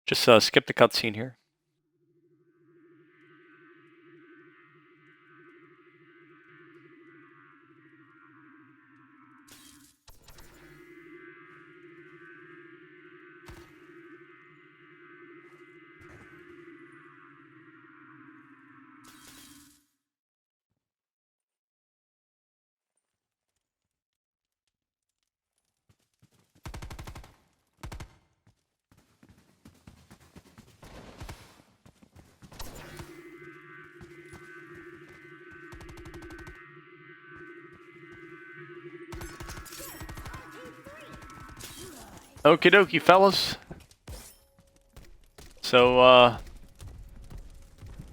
Just skip the cutscene here. Okie dokie, fellas. So,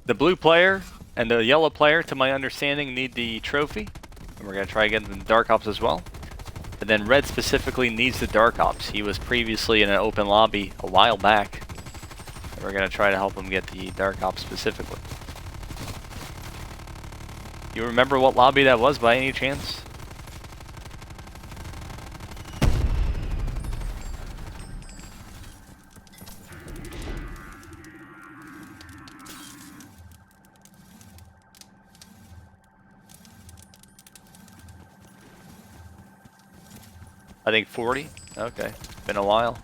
the blue player and the yellow player, to my understanding, need the trophy. And we're going to try getting the Dark Ops as well. And then red specifically needs the Dark Ops. He was previously in an open lobby a while back. And we're going to try to help him get the Dark Ops specifically. You remember what lobby that was by any chance? I think 40? Okay, been a while.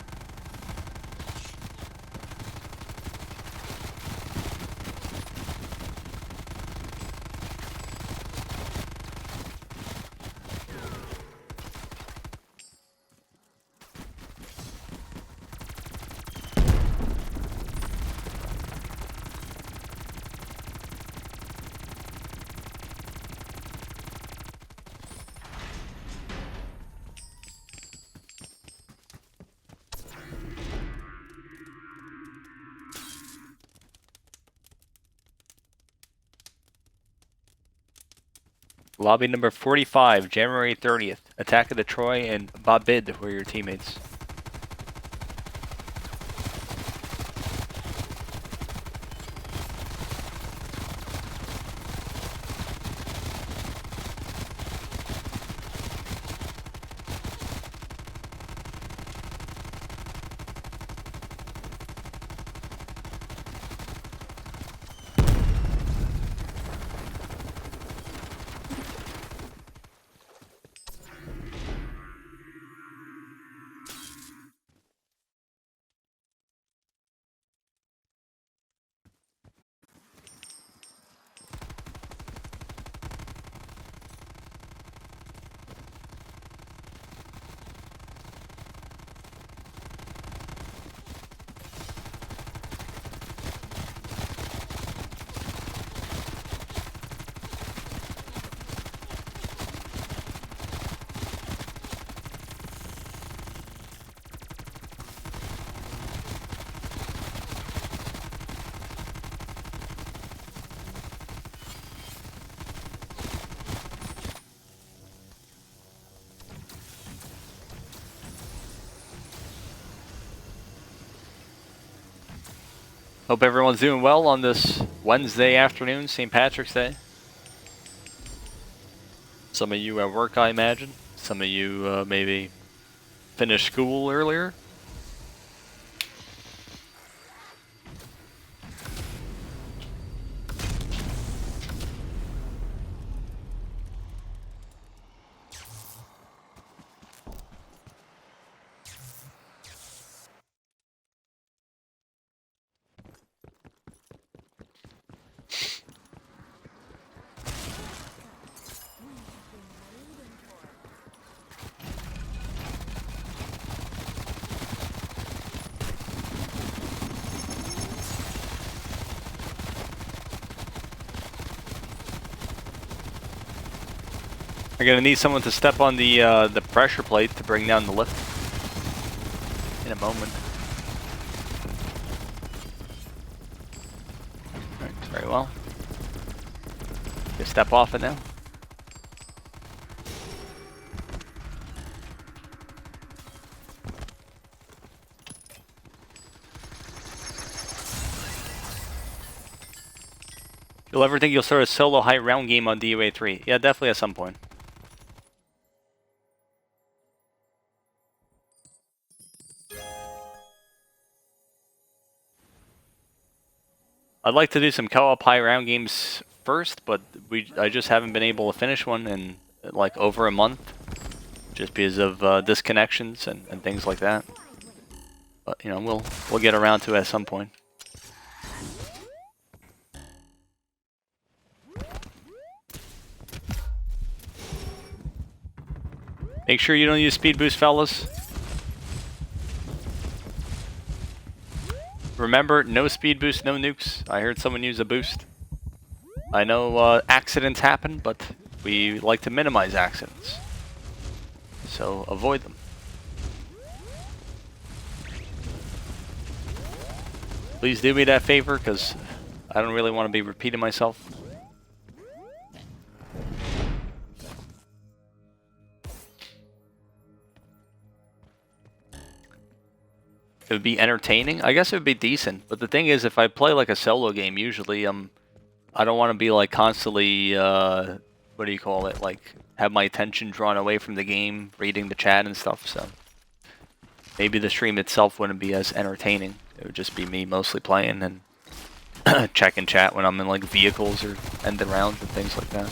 Lobby number 45, January 30th. Attack of the Troy and Babid were your teammates. Hope everyone's doing well on this Wednesday afternoon, St. Patrick's Day. Some of you at work, I imagine. Some of you maybe finished school earlier. We're gonna need someone to step on the pressure plate to bring down the lift in a moment. Alright, very well. Just step off it now. You'll ever think you'll start a solo high round game on DOA3? Yeah, definitely at some point. I'd like to do some co-op high round games first, but I just haven't been able to finish one in like over a month, just because of disconnections and things like that. But you know, we'll get around to it at some point. Make sure you don't use speed boost, fellas. Remember, no speed boost, no nukes. I heard someone use a boost. I know accidents happen, but we like to minimize accidents. So avoid them. Please do me that favor, because I don't really want to be repeating myself. It would be entertaining. I guess it would be decent. But the thing is, if I play like a solo game, usually I don't want to be like constantly what do you call it? Like have my attention drawn away from the game, reading the chat and stuff. So maybe the stream itself wouldn't be as entertaining. It would just be me mostly playing and checking chat when I'm in like vehicles or ending rounds and things like that.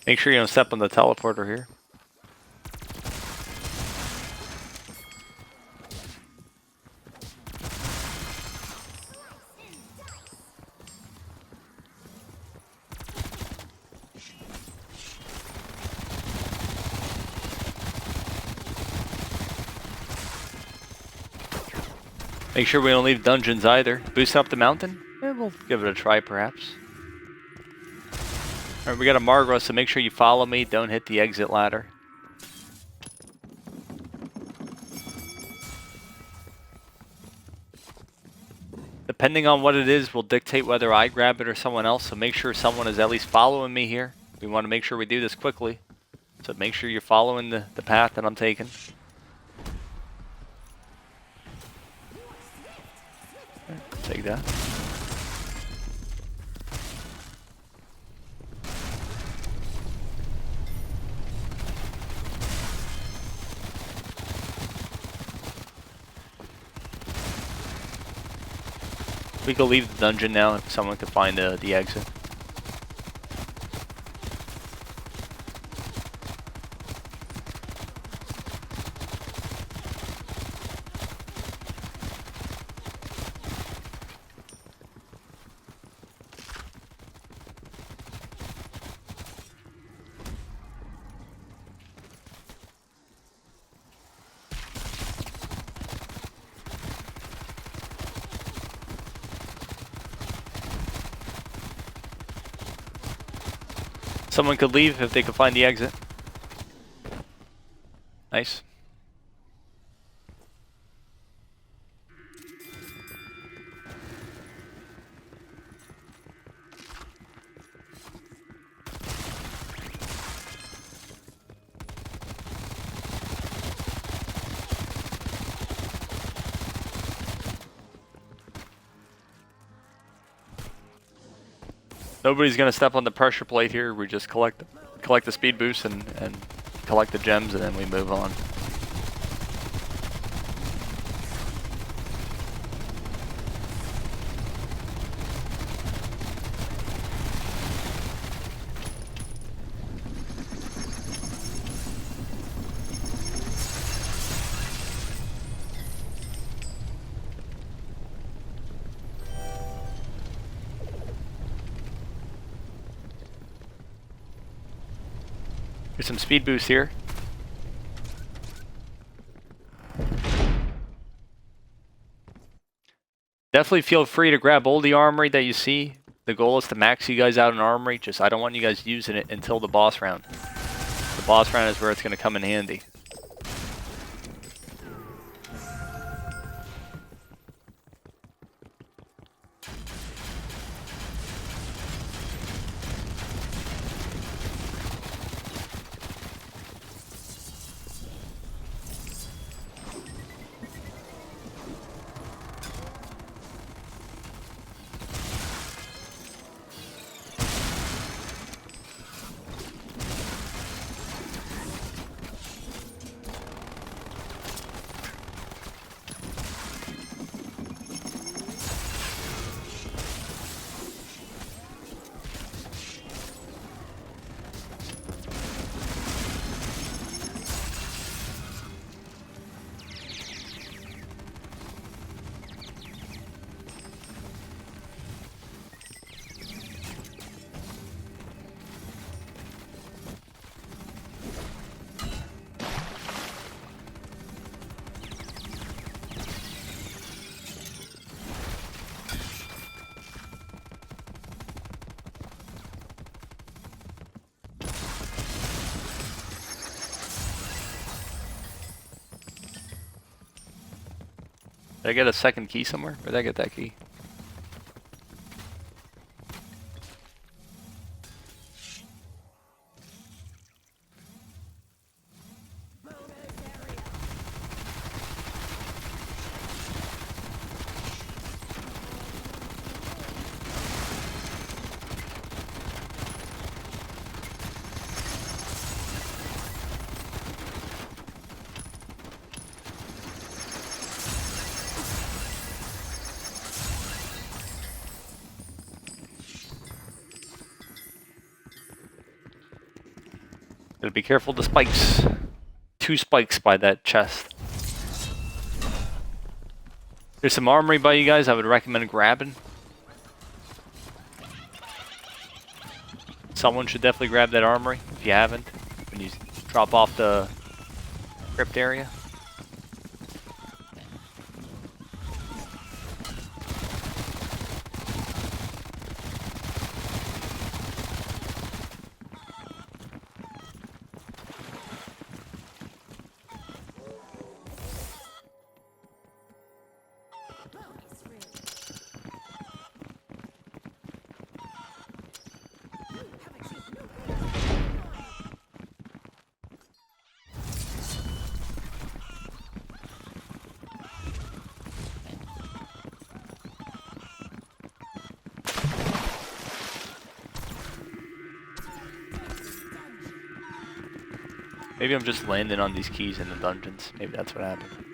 Make sure you don't step on the teleporter here. Make sure we don't leave dungeons either. Boost up the mountain? Yeah, we'll give it a try perhaps. Alright, we got a Margros, so make sure you follow me. Don't hit the exit ladder. Depending on what it is will dictate whether I grab it or someone else, so make sure someone is at least following me here. We want to make sure we do this quickly. So make sure you're following the path that I'm taking. Right, take that. We can leave the dungeon now if someone can find the exit. Someone could leave if they could find the exit. Nice. Nobody's gonna step on the pressure plate here. We just collect the speed boost and collect the gems, and then we move on. There's some speed boost here. Definitely feel free to grab all the armory that you see. The goal is to max you guys out in armory. Just I don't want you guys using it until the boss round. The boss round is where it's going to come in handy. Did I get a second key somewhere? Where did I get that key? Gotta be careful of the spikes. 2 spikes by that chest. There's some armory by you guys I would recommend grabbing. Someone should definitely grab that armory if you haven't, when you drop off the crypt area. Maybe I'm just landing on these keys in the dungeons. Maybe that's what happened.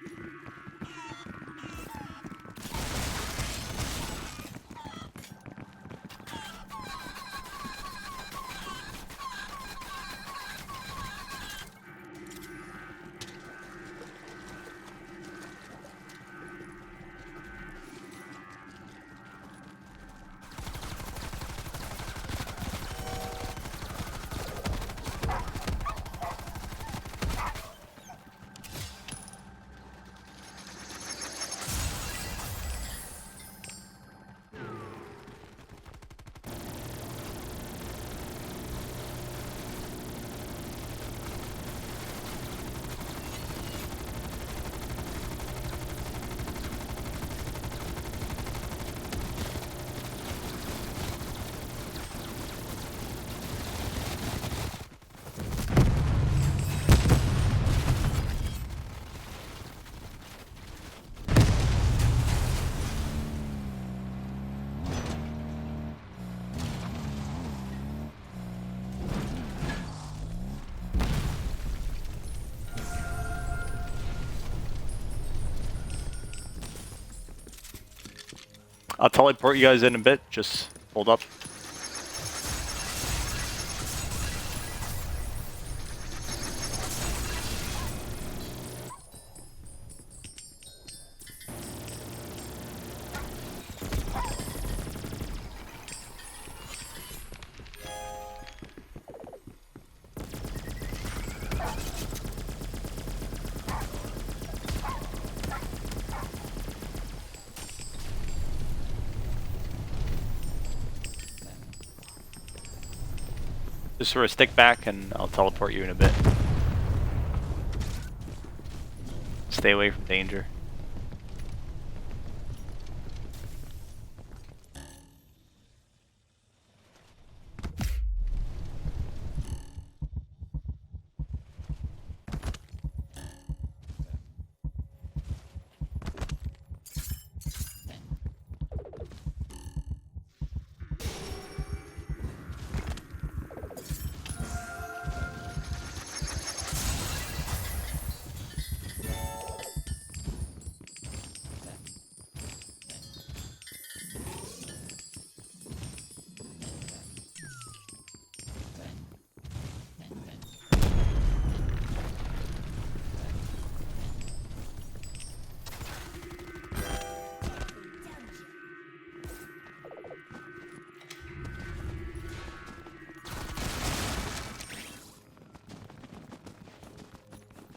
I'll teleport you guys in a bit, just hold up. Just sort of stick back and I'll teleport you in a bit. Stay away from danger.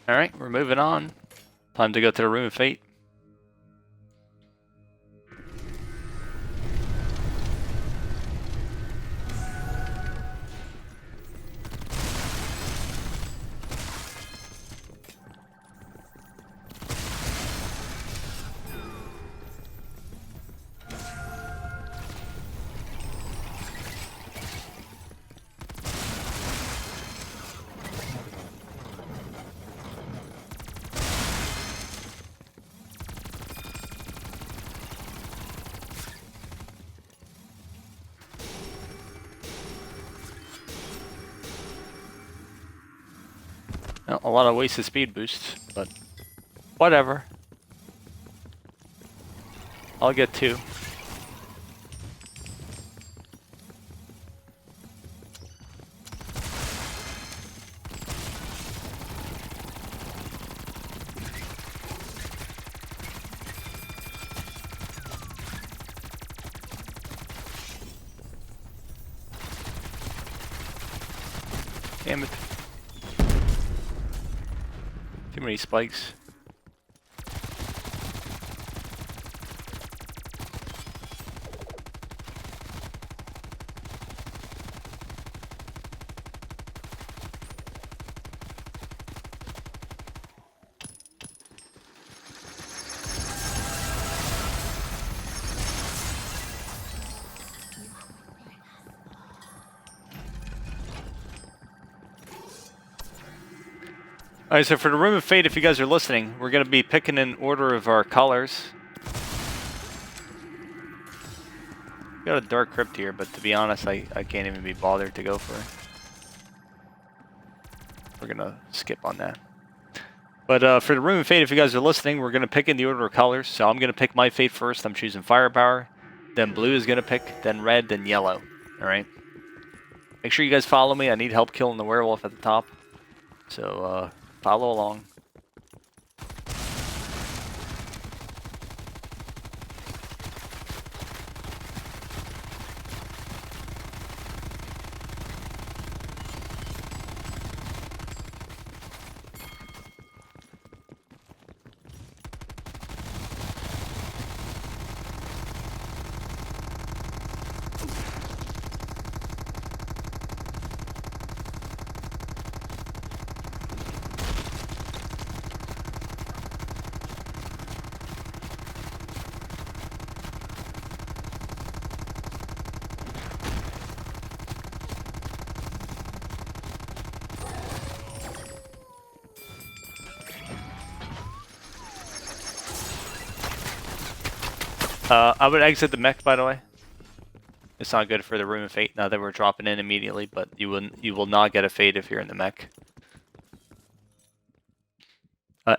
Alright, we're moving on. Time to go to the Room of Fate. a lot of wasted speed boosts, but whatever. I'll get 2. Damn it. Too many spikes. Alright, so for the Room of Fate, if you guys are listening, we're going to be picking in order of our colors. Got a Dark Crypt here, but to be honest, I can't even be bothered to go for it. We're going to skip on that. But for the Room of Fate, if you guys are listening, we're going to pick in the order of colors. So I'm going to pick my fate first. I'm choosing Firepower. Then blue is going to pick, then red, then yellow. Alright? Make sure you guys follow me. I need help killing the werewolf at the top. So, follow along. I would exit the mech, by the way. It's not good for the Room of Fate now that we're dropping in immediately, but you will not get a fate if you're in the mech.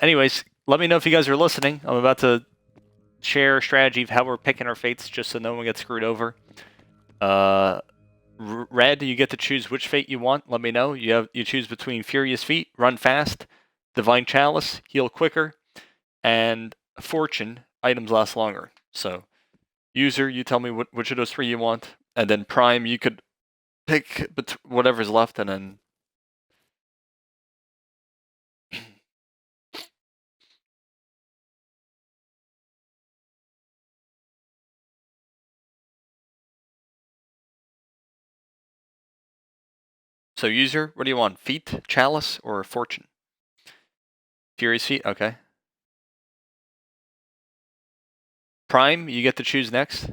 Anyways, let me know if you guys are listening. I'm about to share a strategy of how we're picking our fates, just so no one gets screwed over. Red, you get to choose which fate you want. Let me know. You choose between Furious Feet, Run Fast, Divine Chalice, Heal Quicker, and Fortune, items last longer. So, user, you tell me which of those 3 you want, and then Prime, you could pick whatever's left, and then so user, what do you want? Feet, Chalice, or Fortune? Furious Feet, okay. Prime, you get to choose next.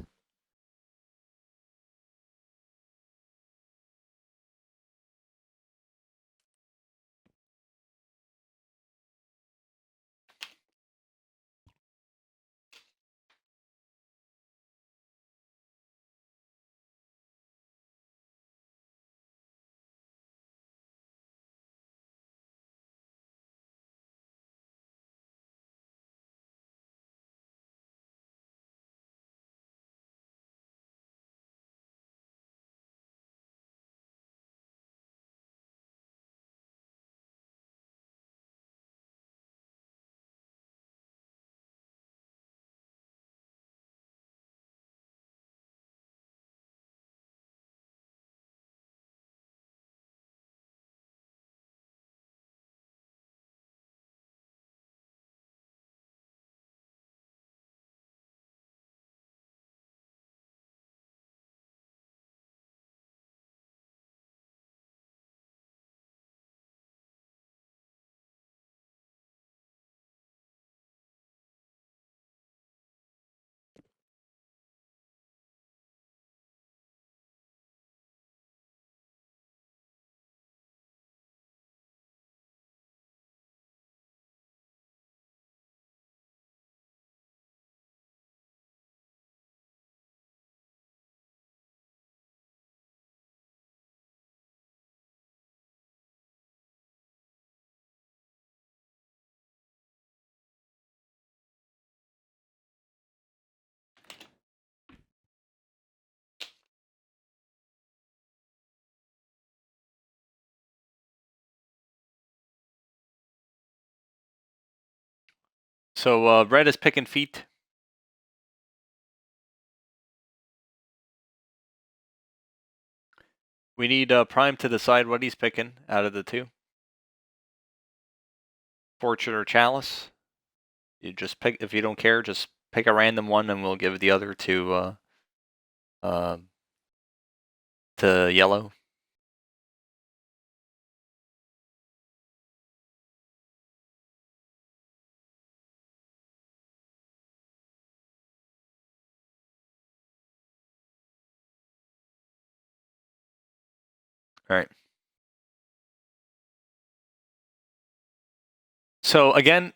So red is picking feet. We need Prime to decide what he's picking out of the two. Fortune or Chalice. You just pick, if you don't care, just pick a random one and we'll give the other to yellow. Alright. So again,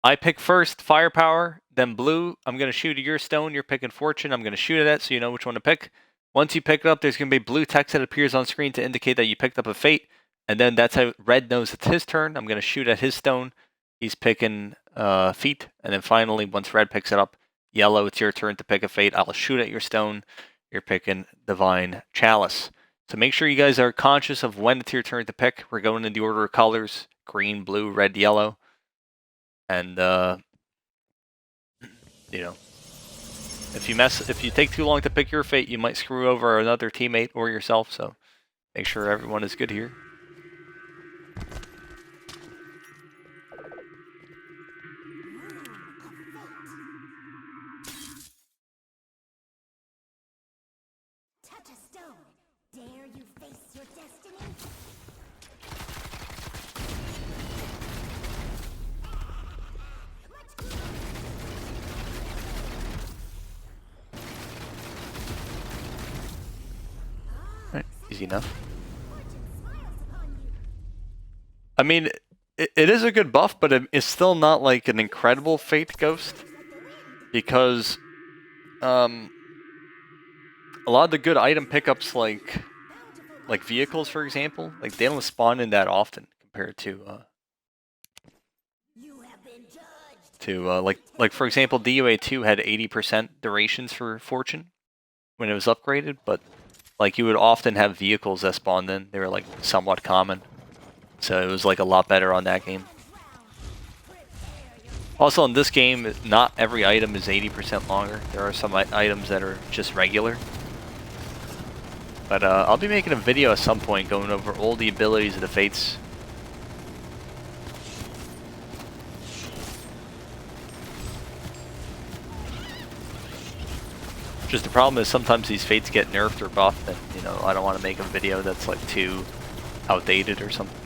I pick first firepower, then blue. I'm going to shoot at your stone. You're picking fortune. I'm going to shoot at it so you know which one to pick. Once you pick it up, there's going to be blue text that appears on screen to indicate that you picked up a fate. And then that's how red knows it's his turn. I'm going to shoot at his stone. He's picking feet. And then finally, once red picks it up, yellow, it's your turn to pick a fate. I'll shoot at your stone. You're picking divine chalice. So make sure you guys are conscious of when it's your turn to pick. We're going in the order of colors: green, blue, red, yellow. And you know, if you take too long to pick your fate, you might screw over another teammate or yourself. So make sure everyone is good here. Touch a stone. Dare you face your destiny? Right, easy enough. I mean, it is a good buff, but it's still not like an incredible fate ghost, because a lot of the good item pickups, like vehicles, for example, like they don't spawn in that often compared to like for example, DOA3 had 80% durations for fortune when it was upgraded, but like you would often have vehicles that spawned in. They were like somewhat common, so it was like a lot better on that game. Also in this game, not every item is 80% longer. There are some items that are just regular. But I'll be making a video at some point going over all the abilities of the fates. Just the problem is sometimes these fates get nerfed or buffed, and you know, I don't want to make a video that's like too outdated or something.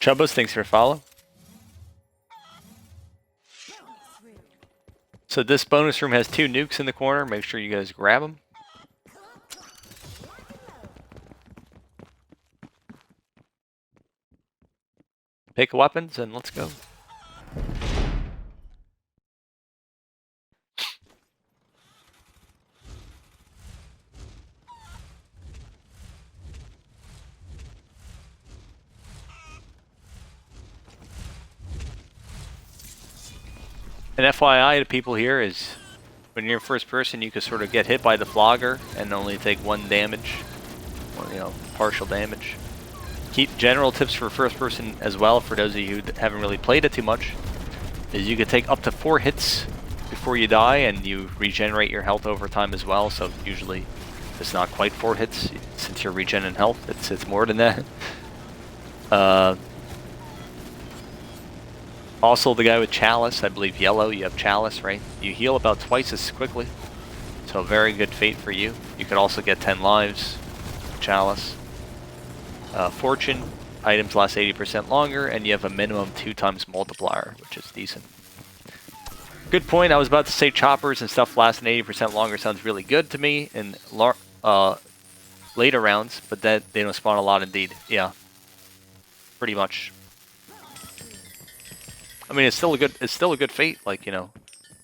Chubbos, thanks for follow. So this bonus room has 2 nukes in the corner. Make sure you guys grab them. Pick weapons and let's go. An FYI to people here is, when you're first person, you can sort of get hit by the flogger and only take 1 damage, or you know, partial damage. Keep general tips for first person as well, for those of you who haven't really played it too much, is you can take up to 4 hits before you die, and you regenerate your health over time as well. So usually it's not quite 4 hits, since you're regenerating health. It's more than that. Also, the guy with Chalice, I believe yellow, you have Chalice, right? You heal about twice as quickly. So a very good fate for you. You could also get 10 lives, Chalice. Fortune, items last 80% longer, and you have a minimum 2 times multiplier, which is decent. Good point. I was about to say choppers and stuff lasting 80% longer sounds really good to me in later rounds, but that they don't spawn a lot indeed. Yeah, pretty much. I mean, it's still a good fate. Like, you know,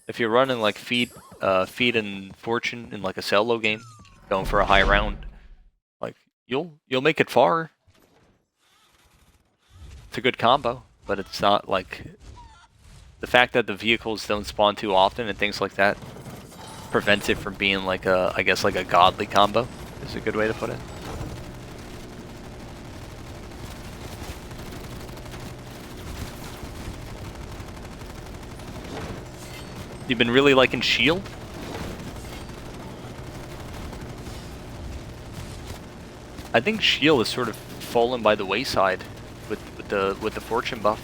if you're running like feed and fortune in like a solo game, going for a high round, like you'll make it far. a good combo, but it's not like the fact that the vehicles don't spawn too often and things like that prevents it from being like a, I guess, like a godly combo is a good way to put it. You've been really liking Shield? I think Shield has sort of fallen by the wayside with the fortune buff.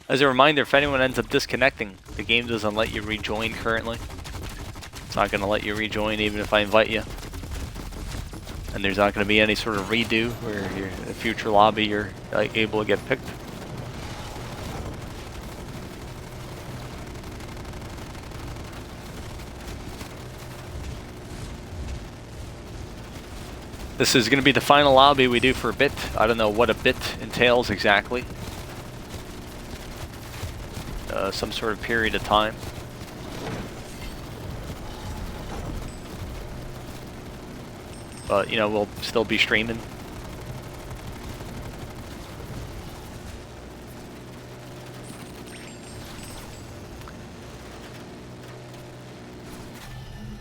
As a reminder, if anyone ends up disconnecting, the game doesn't let you rejoin currently. It's not going to let you rejoin even if I invite you. And there's not going to be any sort of redo where you're in a future lobby you're like, able to get picked. This is going to be the final lobby we do for a bit. I don't know what a bit entails exactly. Some sort of period of time. But, you know, we'll still be streaming.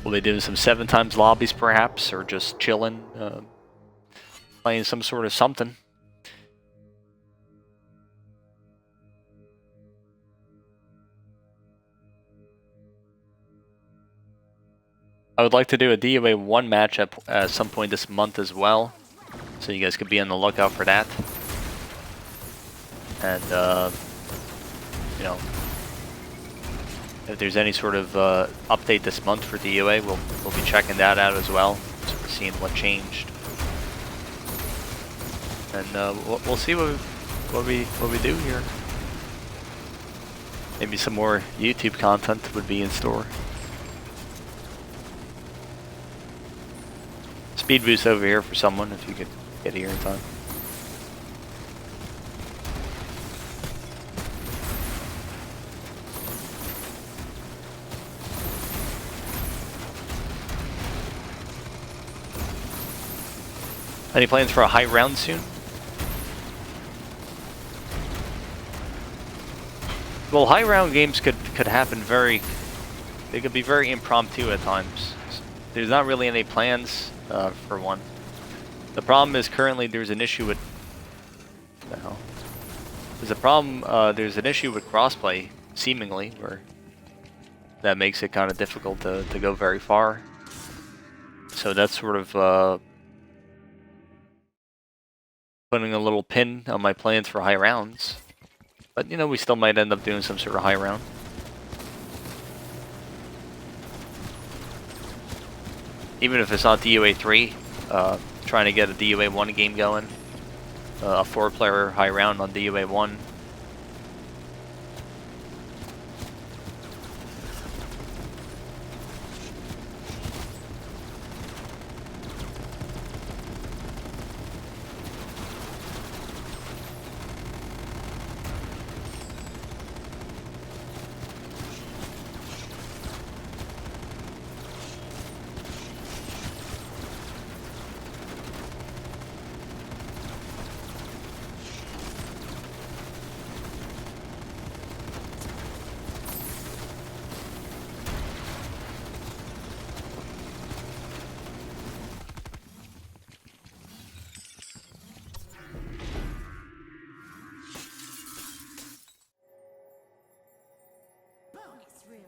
We'll be doing some 7 times lobbies perhaps, or just chilling, playing some sort of something. I would like to do a DOA1 match at some point this month as well, so you guys could be on the lookout for that. And, you know, if there's any sort of update this month for DOA, we'll be checking that out as well, so we're seeing what changed. And we'll see what we do here. Maybe some more YouTube content would be in store. Speed boost over here for someone if you could get here in time. Any plans for a high round soon? Well, high round games could happen they could be very impromptu at times. There's not really any plans for one. The problem is currently there's an issue with what the hell? There's an issue with crossplay, seemingly, where that makes it kind of difficult to go very far. So that's sort of putting a little pin on my plans for high rounds. But, you know, we still might end up doing some sort of high round. Even if it's not DOA3, trying to get a DOA1 game going. A 4-player high round on DOA1. Bonus room.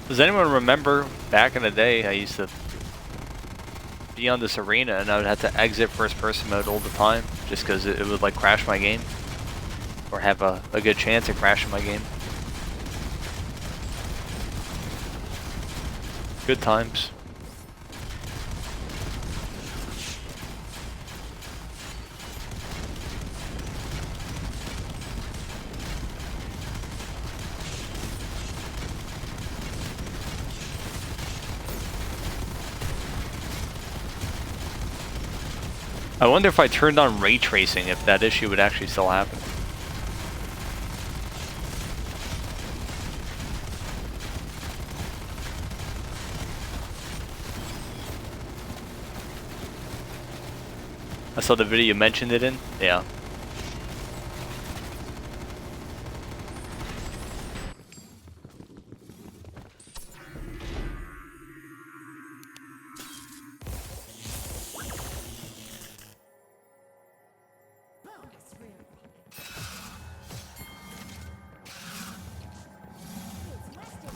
Does anyone remember back in the day I used to be on this arena and I would have to exit first person mode all the time just because it would like crash my game or have a good chance of crashing my game. Good times. I wonder if I turned on ray tracing, if that issue would actually still happen. I saw the video you mentioned it in. Yeah. Bonus room. It's Western.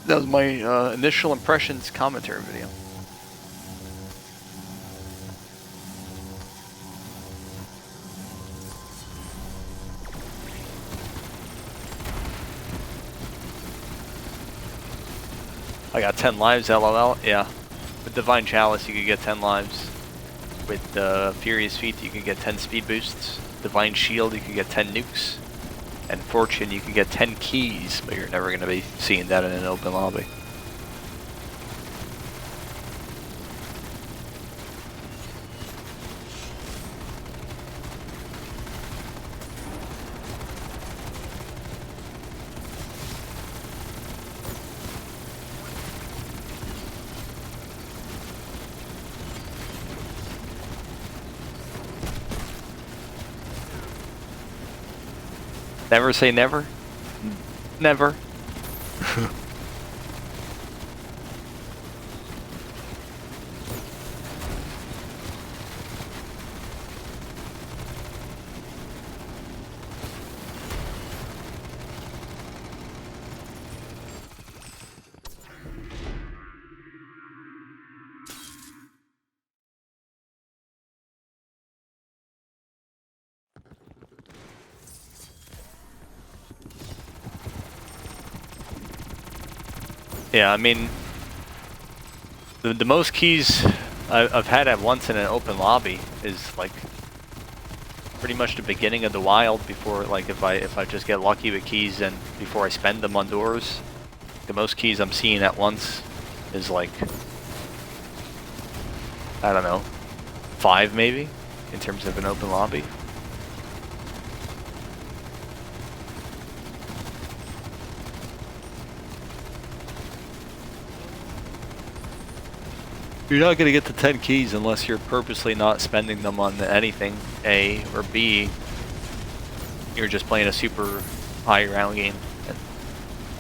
That was my initial impressions commentary video. I got 10 lives, LOL. Yeah. With Divine Chalice, you could get 10 lives. With Furious Feet, you could get 10 speed boosts. Divine Shield, you could get 10 nukes. And Fortune, you could get 10 keys, but you're never going to be seeing that in an open lobby. Never say never? Never. Yeah, I mean, the most keys I've had at once in an open lobby is like pretty much the beginning of the wild. Before, like, if I just get lucky with keys and before I spend them on doors, the most keys I'm seeing at once is like, I don't know, 5 maybe in terms of an open lobby. You're not going to get the 10 keys unless you're purposely not spending them on anything, A, or B, you're just playing a super high round game and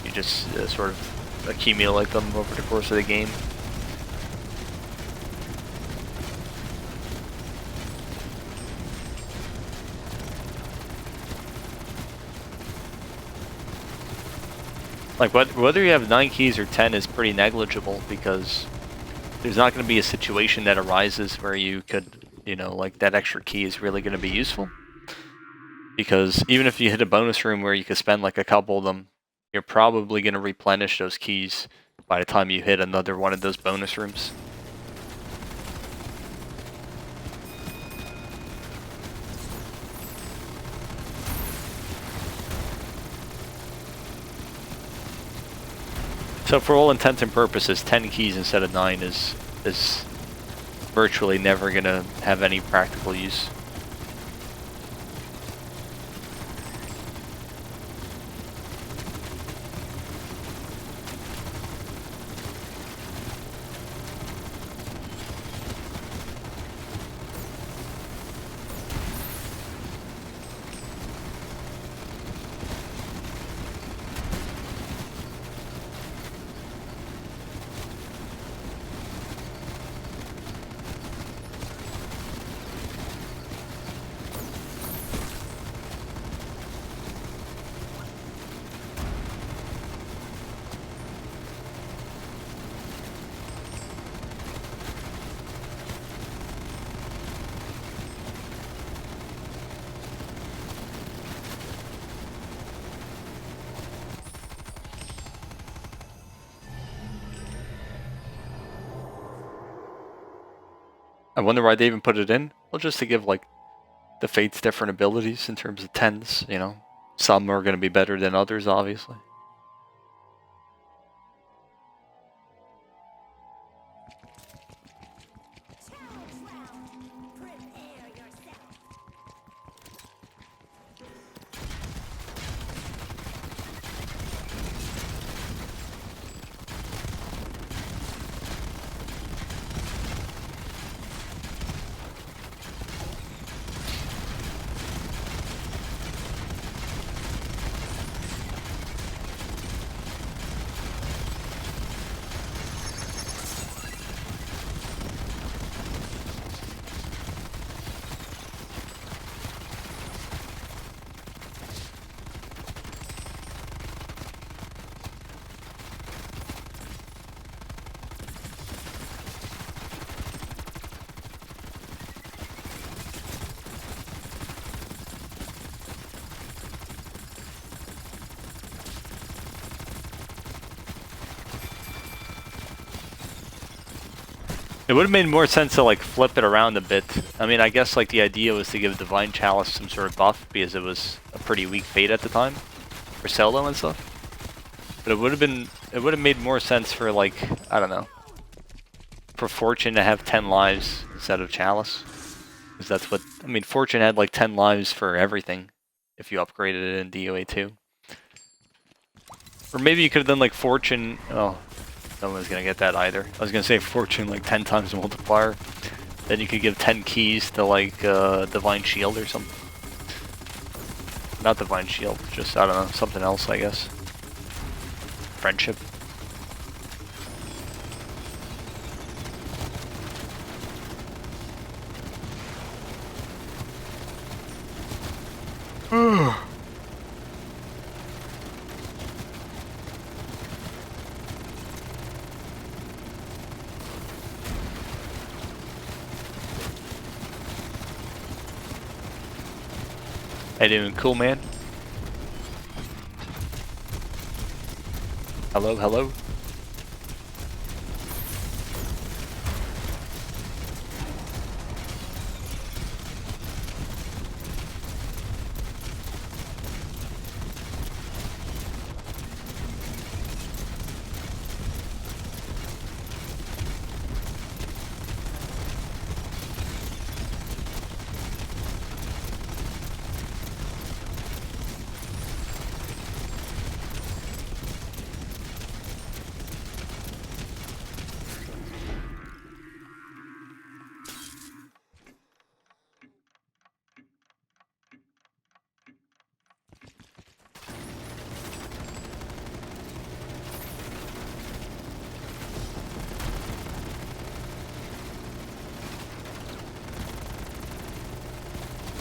you just sort of accumulate them over the course of the game. Like, whether you have 9 keys or 10 is pretty negligible because there's not going to be a situation that arises where you could, you know, like that extra key is really going to be useful. Because even if you hit a bonus room where you could spend like a couple of them, you're probably going to replenish those keys by the time you hit another one of those bonus rooms. So for all intents and purposes, 10 keys instead of 9 is virtually never going to have any practical use. I wonder why they even put it in. Well, just to give like the Fates different abilities in terms of 10s, you know. Some are going to be better than others, obviously. Challenge round. Prepare yourself. It would have made more sense to like flip it around a bit. I mean, I guess like the idea was to give Divine Chalice some sort of buff because it was a pretty weak fate at the time for solo and stuff. But it would have made more sense for like, I don't know, for Fortune to have 10 lives instead of Chalice. Because that's what, I mean, Fortune had like 10 lives for everything if you upgraded it in DOA2. Or maybe you could have done like Fortune, oh, no one's gonna get that either. I was gonna say Fortune like 10 times multiplier. Then you could give 10 keys to like Divine Shield or something. Not Divine Shield, just, I don't know, something else I guess. Friendship. Hey doing cool, man? Hello, hello.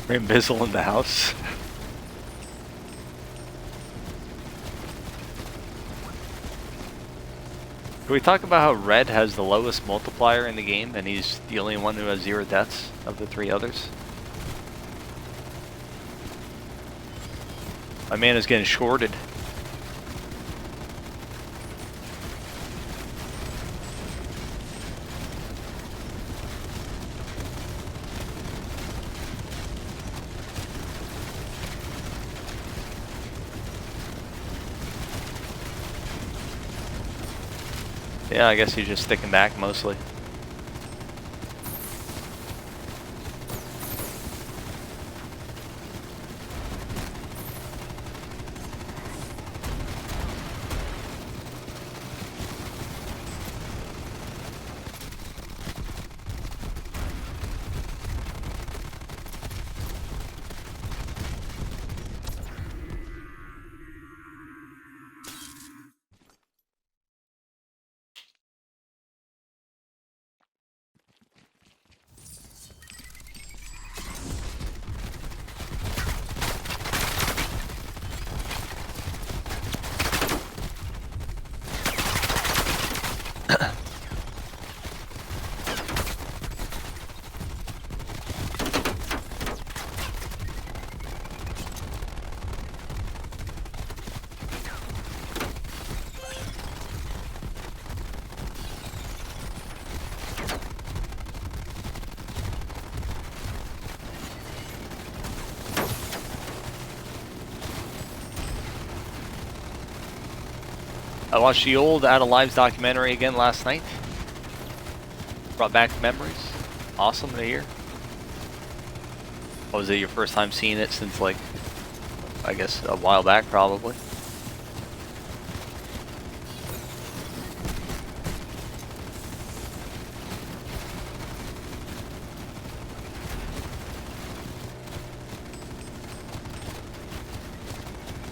Rambizzle in the house. Can we talk about how Red has the lowest multiplier in the game and he's the only one who has 0 deaths of the 3 others? My man is getting shorted. Yeah, I guess he's just sticking back mostly. I watched the old Out of Lives documentary again last night. Brought back memories. Awesome to hear. Was it your first time seeing it since, like, I guess a while back, probably?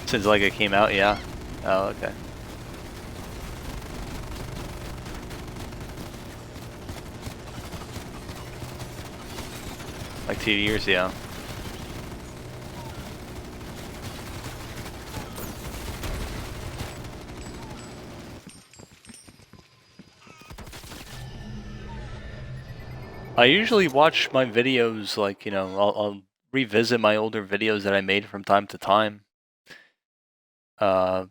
Since, like, it came out, yeah. Oh, okay. Like 2 years, yeah. I usually watch my videos, like, you know, I'll revisit my older videos that I made from time to time. But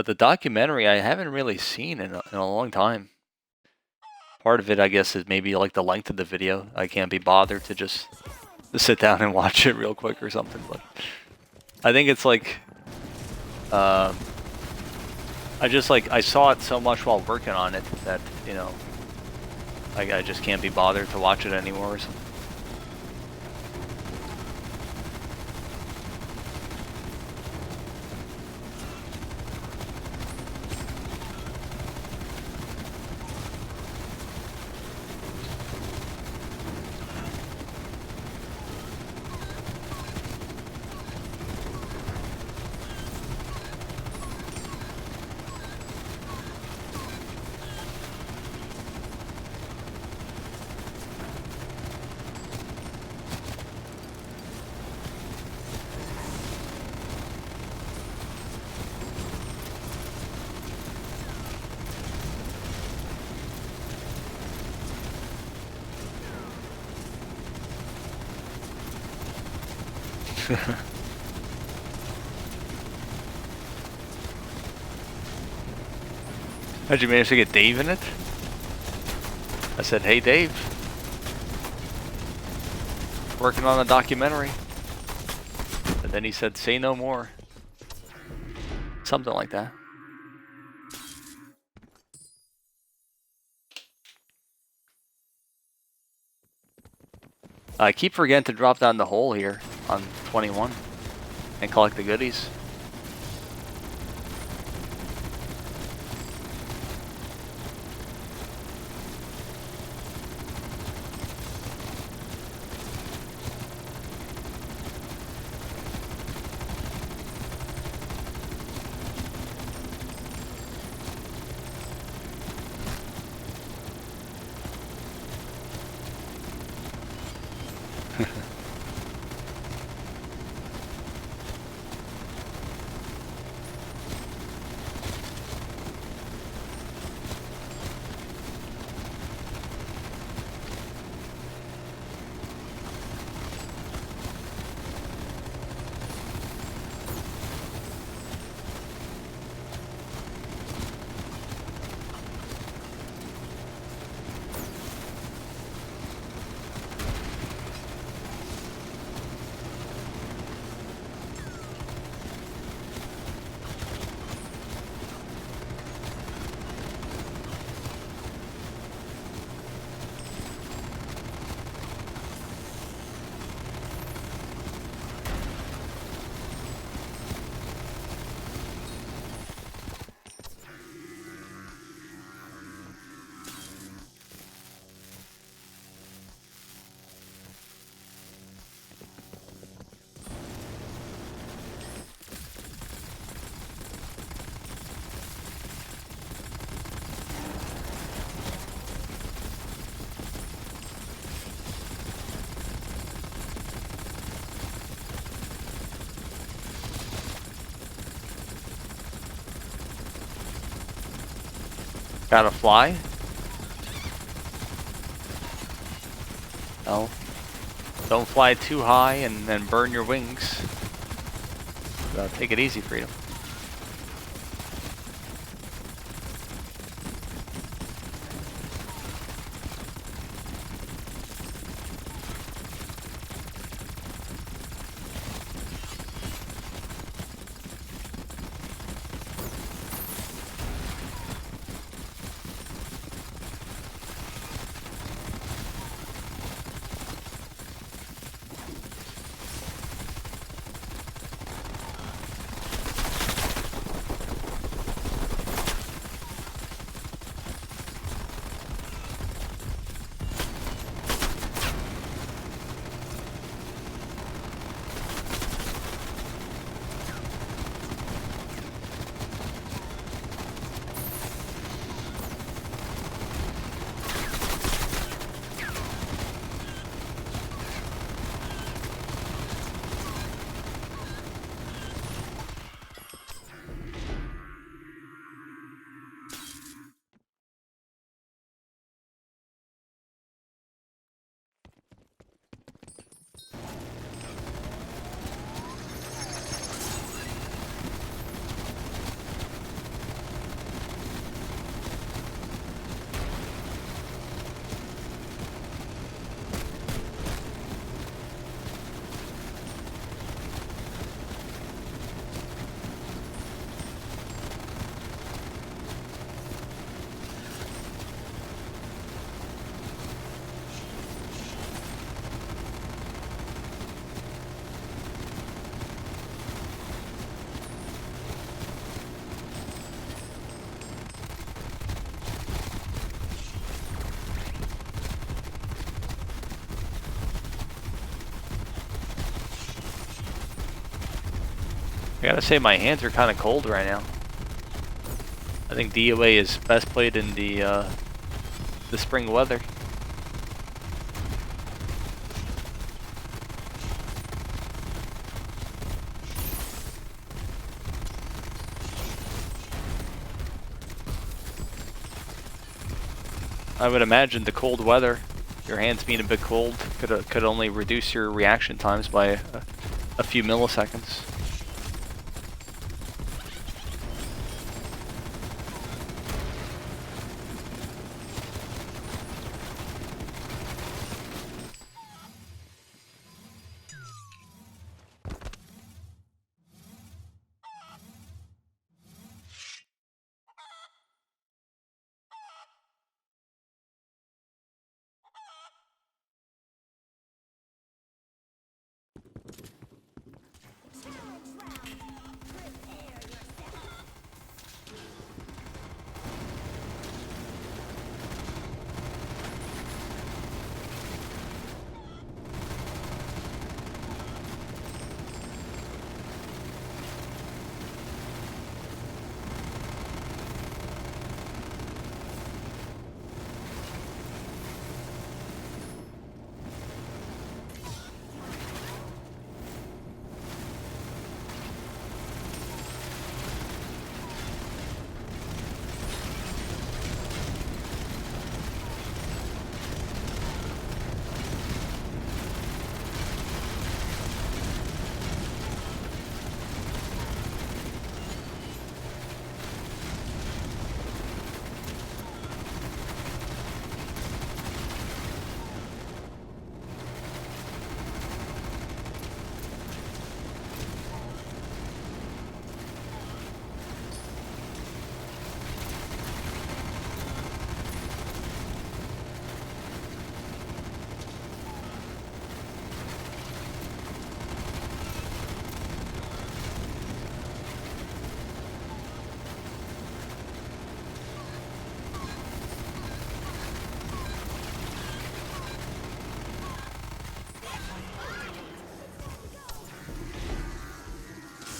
the documentary I haven't really seen in a long time. Part of it, I guess, is maybe like the length of the video. I can't be bothered to just sit down and watch it real quick or something. But I think it's like, I saw it so much while working on it that, you know, I just can't be bothered to watch it anymore or something. How'd you manage to get Dave in it? I said, hey Dave. Working on a documentary. And then he said, say no more. Something like that. I keep forgetting to drop down the hole here on 21 and collect the goodies. Gotta fly? No. Don't fly too high and then burn your wings. Take it easy, Freedom. I gotta say my hands are kind of cold right now. I think DOA is best played in the spring weather. I would imagine the cold weather, your hands being a bit cold, could only reduce your reaction times by a few milliseconds.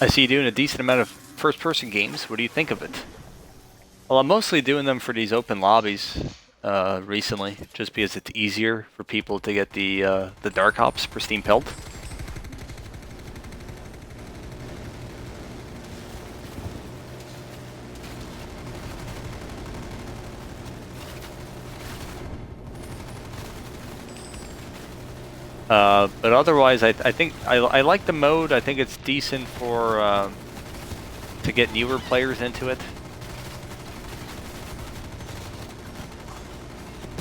I see you doing a decent amount of first-person games. What do you think of it? Well, I'm mostly doing them for these open lobbies recently, just because it's easier for people to get the Dark Ops pristine pelt. But otherwise, I think I like the mode. I think it's decent for to get newer players into it.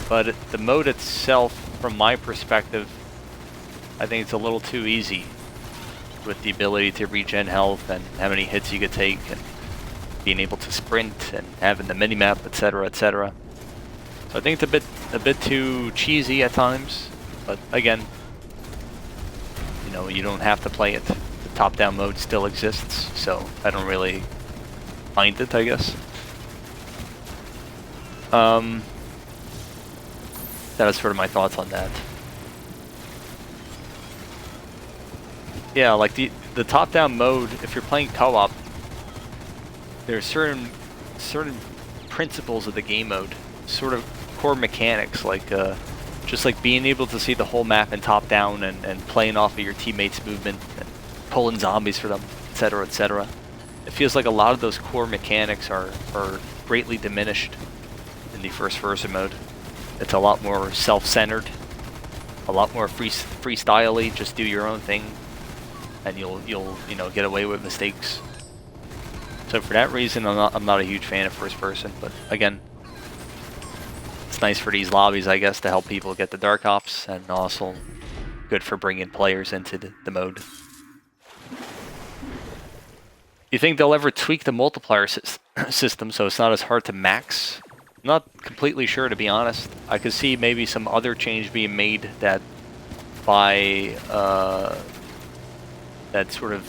But the mode itself, from my perspective, I think it's a little too easy, with the ability to regen health and how many hits you could take, and being able to sprint and having the minimap, etc., etc. So I think it's a bit too cheesy at times. But again, you know, you don't have to play it. The top-down mode still exists, so I don't really mind it, I guess. That was sort of my thoughts on that. Yeah, like the top-down mode, if you're playing co-op, there's certain principles of the game mode, sort of core mechanics, like just like being able to see the whole map in top-down and playing off of your teammates' movement and pulling zombies for them, etc., etc. It feels like a lot of those core mechanics are greatly diminished in the first-person mode. It's a lot more self-centered, a lot more freestyle-y, just do your own thing, and you'll you know, get away with mistakes. So for that reason, I'm not a huge fan of first-person, but again, it's nice for these lobbies, I guess, to help people get the Dark Ops, and also good for bringing players into the mode. You think they'll ever tweak the multiplier system so it's not as hard to max? Not completely sure, to be honest. I could see maybe some other change being made that by that sort of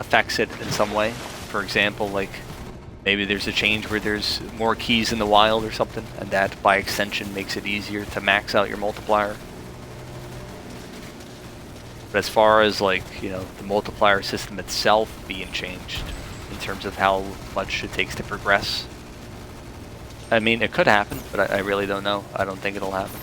affects it in some way. For example, like maybe there's a change where there's more keys in the wild or something, and that by extension makes it easier to max out your multiplier. But as far as like, you know, the multiplier system itself being changed in terms of how much it takes to progress, I mean, it could happen, but I really don't know. I don't think it'll happen.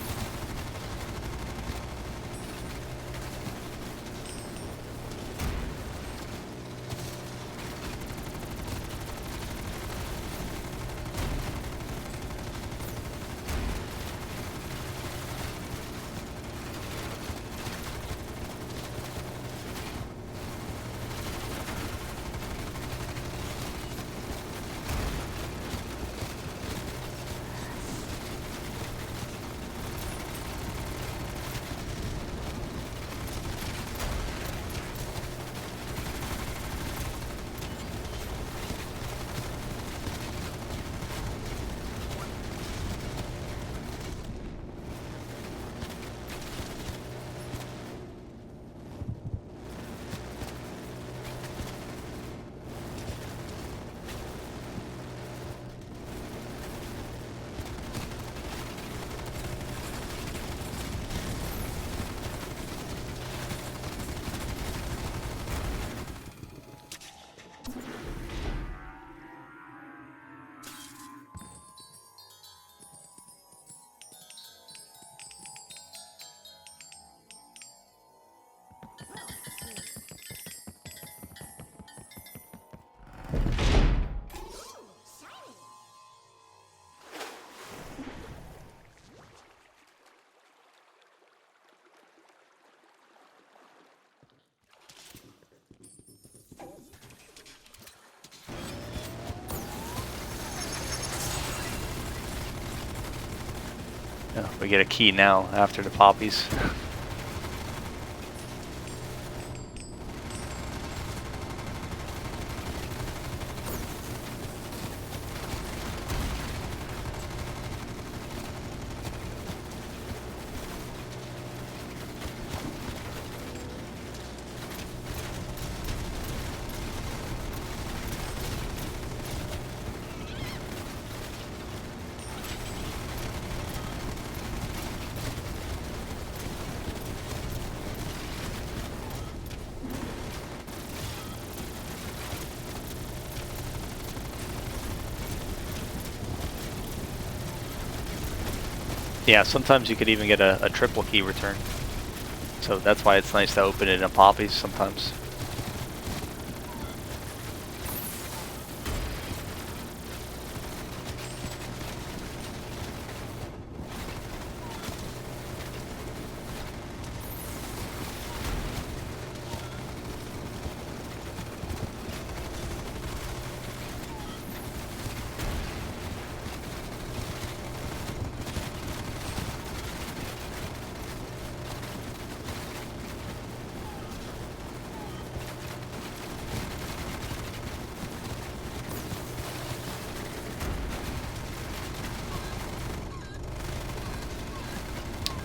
Yeah, we get a key now after the poppies. Yeah, sometimes you could even get a triple key return. So that's why it's nice to open it in poppies sometimes.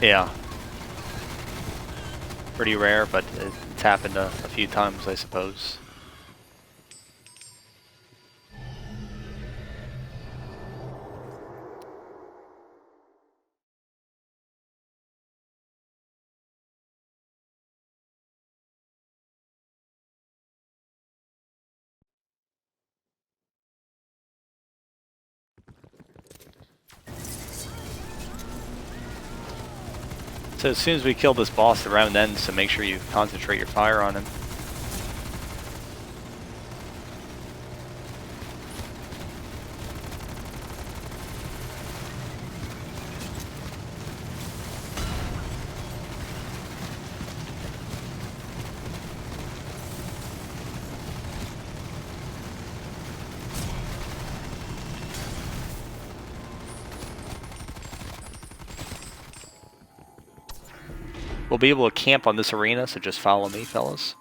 Yeah. Pretty rare, but it's happened a few times, I suppose. So as soon as we kill this boss, the round ends, so make sure you concentrate your fire on him. We'll be able to camp on this arena, so just follow me, fellas.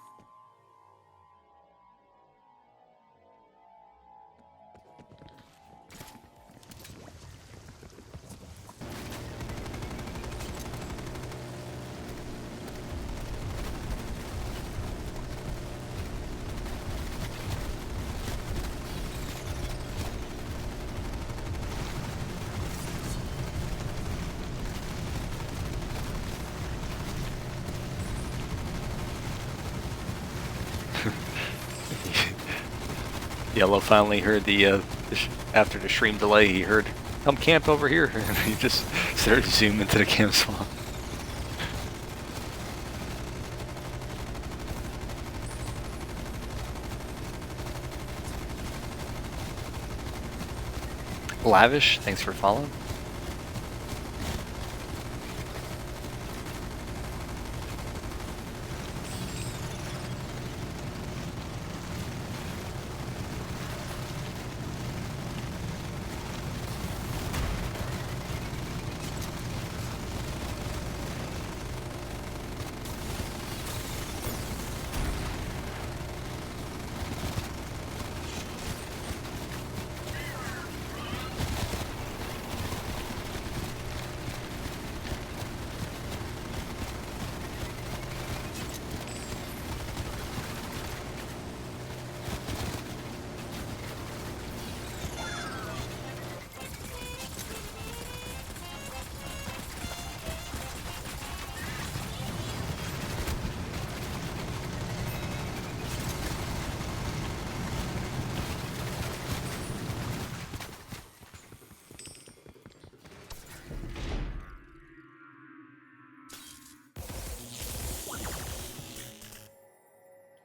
Yellow finally heard after the stream delay, he heard, "Come camp over here," and he just started zooming to the camp spot. Lavish, thanks for following.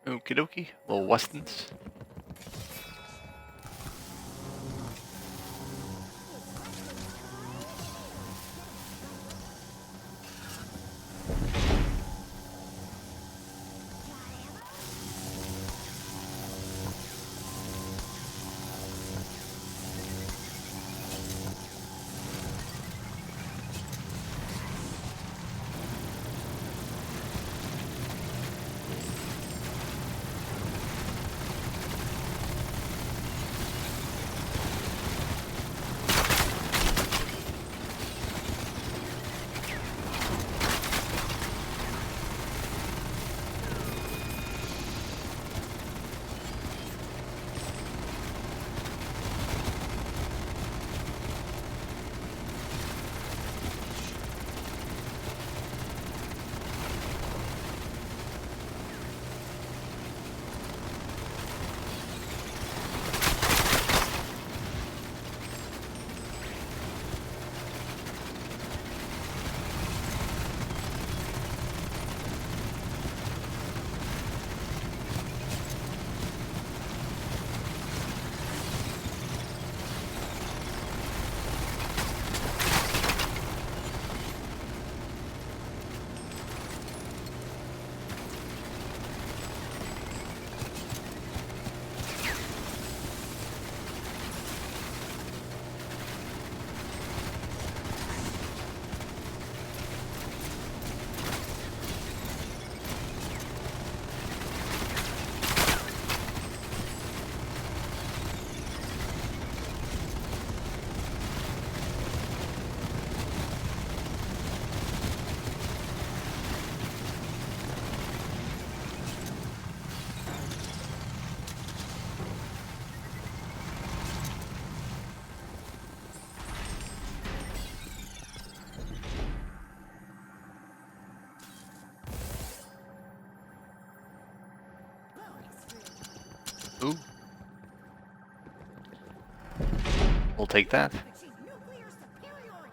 Okie dokie, little Westons. Ooh. We'll take that. Achieve nuclear superiority.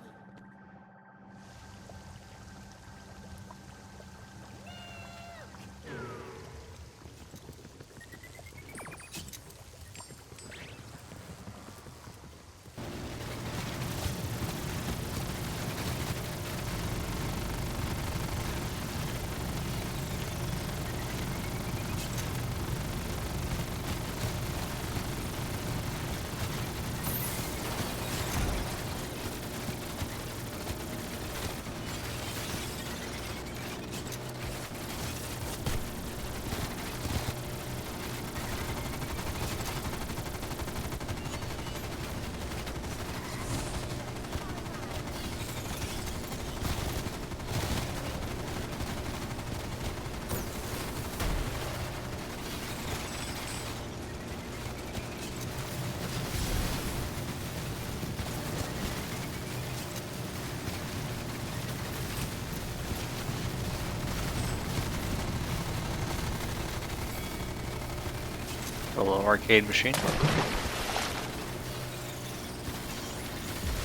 A little arcade machine.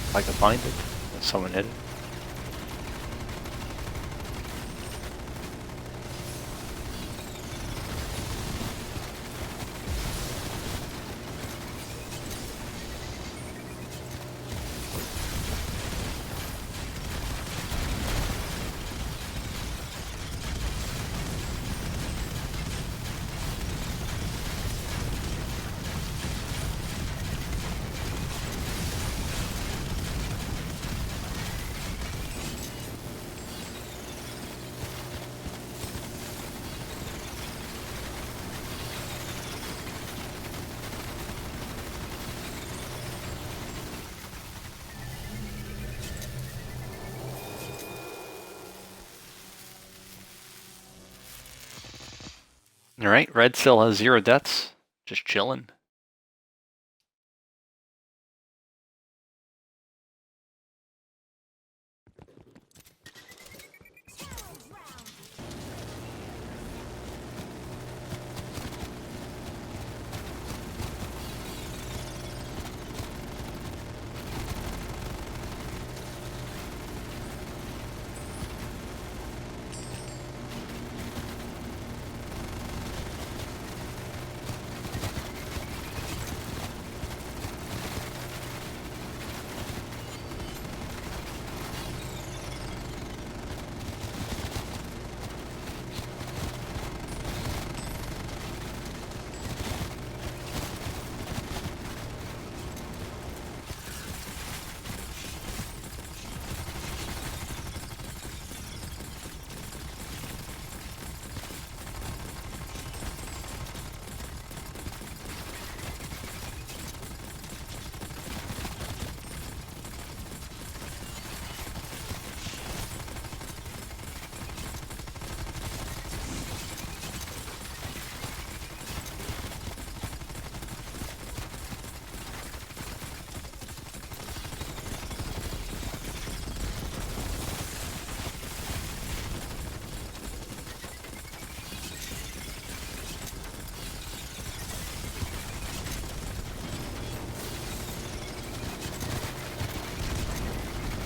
If I can find it. Someone hit it. Alright, red still has 0 deaths. Just chilling.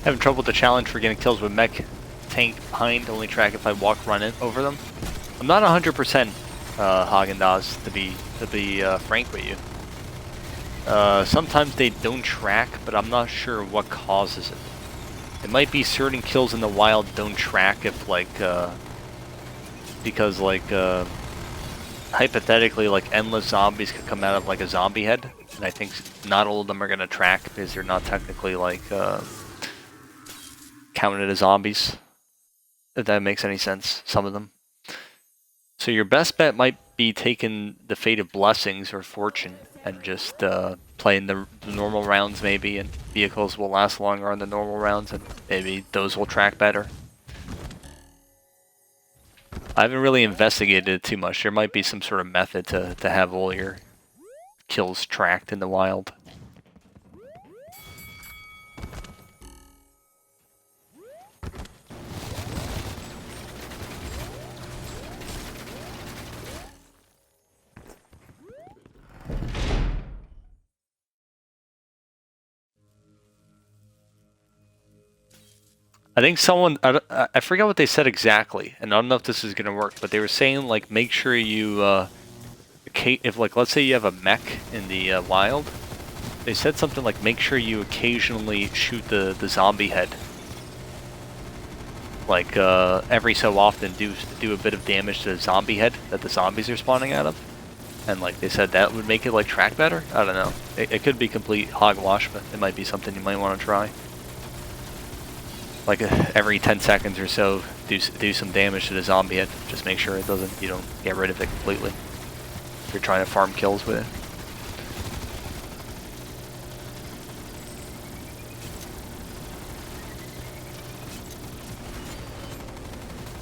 Having trouble with the challenge for getting kills with mech tank behind, only track if I walk run it over them. I'm not 100% Haagen-Dazs to be frank with you. Sometimes they don't track, but I'm not sure what causes it. It might be certain kills in the wild don't track if like because like hypothetically like endless zombies could come out of like a zombie head, and I think not all of them are gonna track because they're not technically like counted as zombies, if that makes any sense, some of them. So your best bet might be taking the Fate of Blessings or Fortune and just playing the normal rounds maybe, and vehicles will last longer on the normal rounds and maybe those will track better. I haven't really investigated it too much. There might be some sort of method to have all your kills tracked in the wild. I think someone, I forget what they said exactly, and I don't know if this is going to work, but they were saying, like, make sure you, if, like, let's say you have a mech in the wild, they said something like, make sure you occasionally shoot the zombie head. Like, every so often do a bit of damage to the zombie head that the zombies are spawning out of. And, like, they said that would make it, like, track better? I don't know. It could be complete hogwash, but it might be something you might want to try. Like every 10 seconds or so, do some damage to the zombie head. Just make sure it doesn't, you don't get rid of it completely. If you're trying to farm kills with it.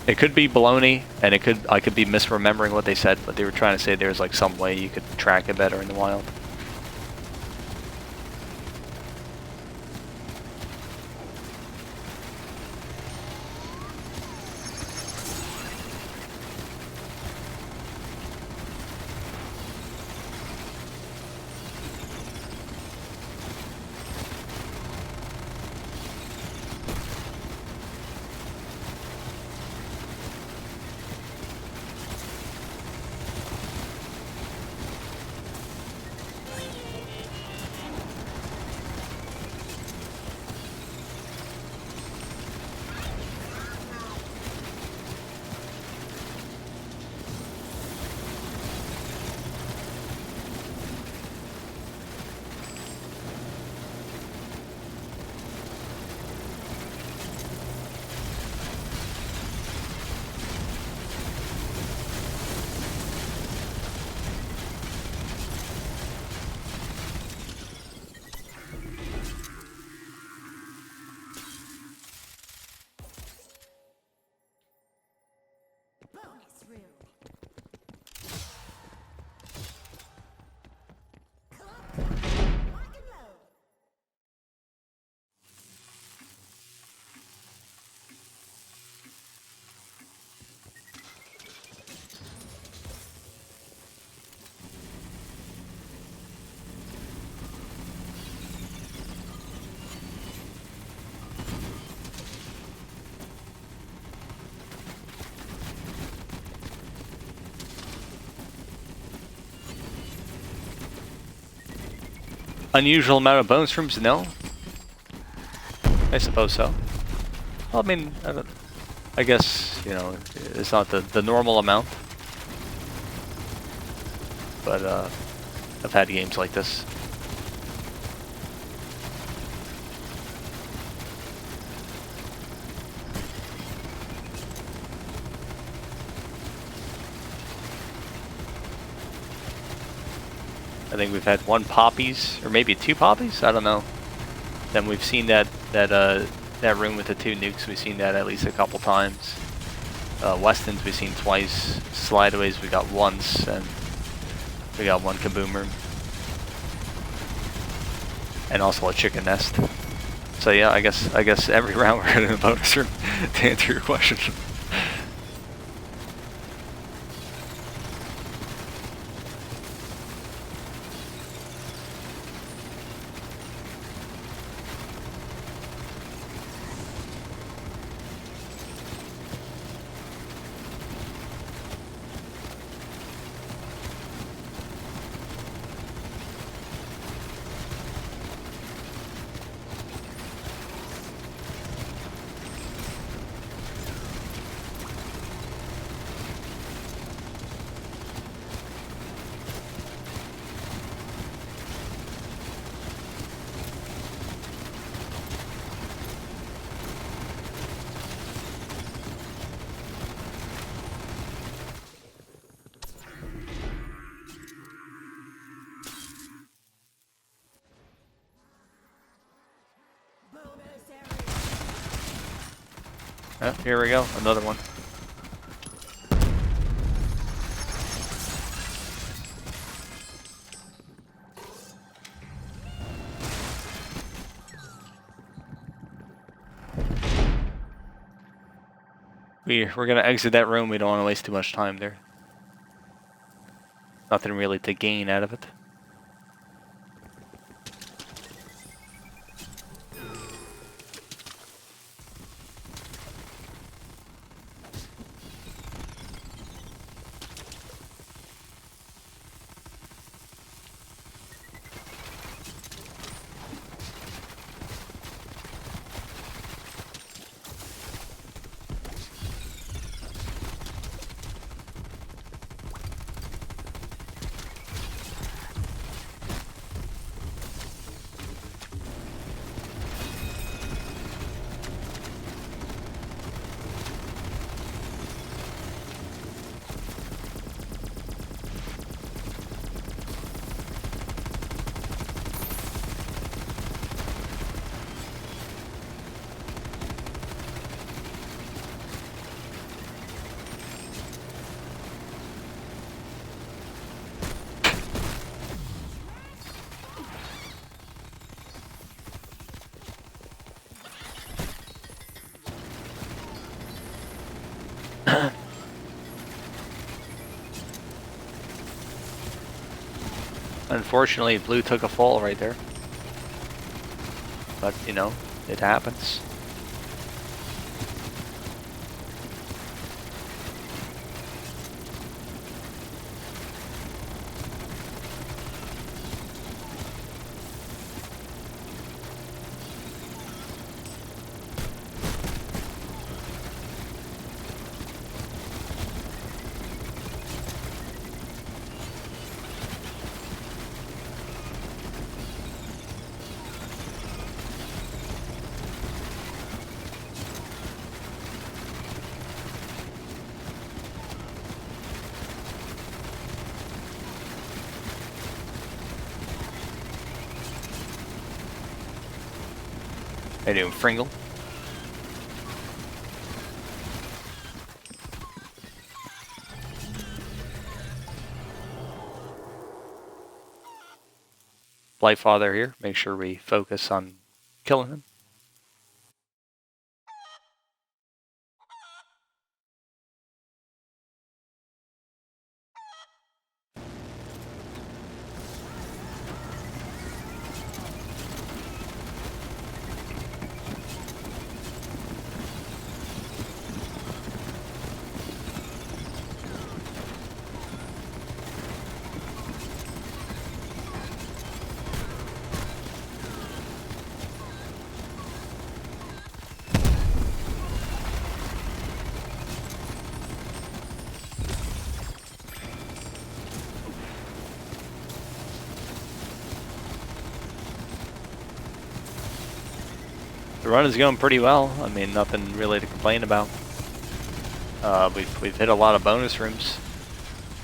It could be baloney, and I could be misremembering what they said, but they were trying to say there's like some way you could track it better in the wild. Unusual amount of bonus rooms? No. I suppose so. Well, I mean, I guess, you know, it's not the normal amount. But, I've had games like this. I think we've had 1 poppies, or maybe 2 poppies? I don't know. Then we've seen that room with the 2 nukes, we've seen that at least a couple times. Westons we've seen twice. Slideaways we got once, and we got 1 kaboom room. And also a chicken nest. So yeah, I guess every round we're getting a bonus room to answer your question. Oh, here we go, another one. We're gonna exit that room. We don't want to waste too much time there. Nothing really to gain out of it. Unfortunately, blue took a fall right there. But, you know, it happens. How you doing, Fringle? Blightfather here. Make sure we focus on killing him. The run is going pretty well. I mean, nothing really to complain about. We've hit a lot of bonus rooms,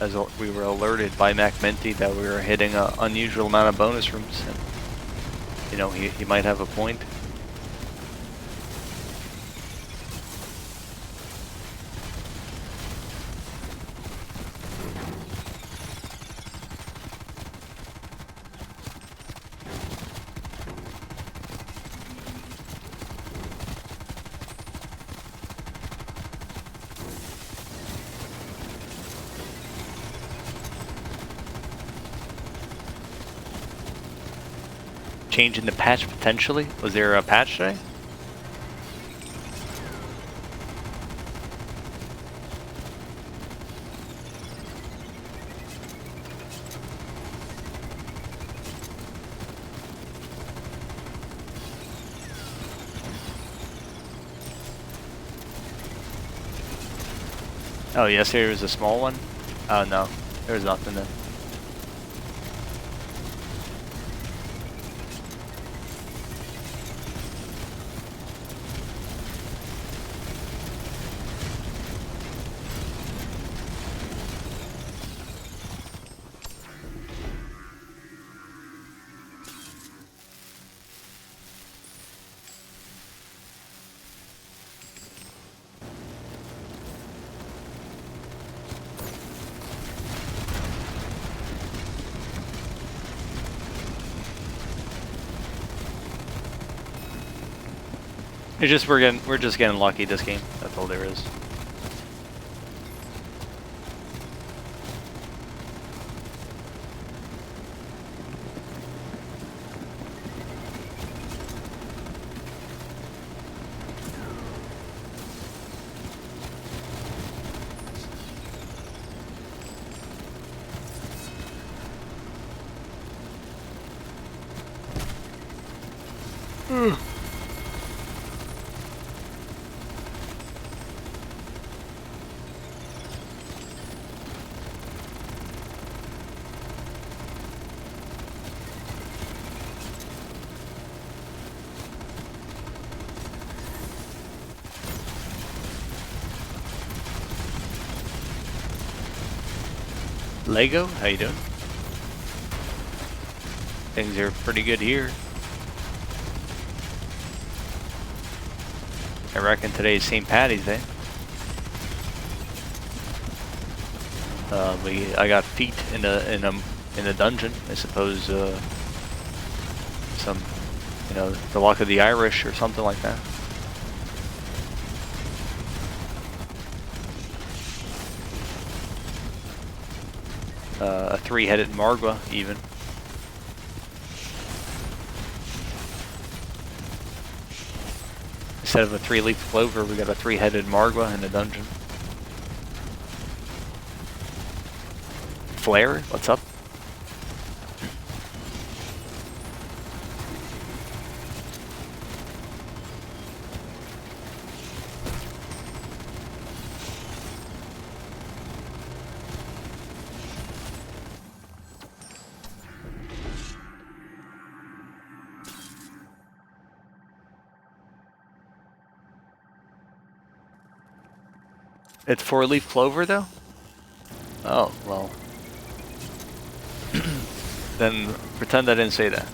as we were alerted by Mac Minty that we were hitting an unusual amount of bonus rooms, and you know, he might have a point. Changing the patch potentially? Was there a patch today? Oh, yesterday was a small one? Oh no, there was nothing then. It's just we're just getting lucky this game. That's all there is. Lego, how you doing? Things are pretty good here. I reckon today's St. Patty's Day. I got feet in a dungeon. I suppose some, you know, the luck of the Irish or something like that. A three-headed Margwa, even. Instead of a three-leaf clover, we got a three-headed Margwa in the dungeon. Flare, what's up? It's four-leaf clover, though? Oh, well. Then pretend I didn't say that.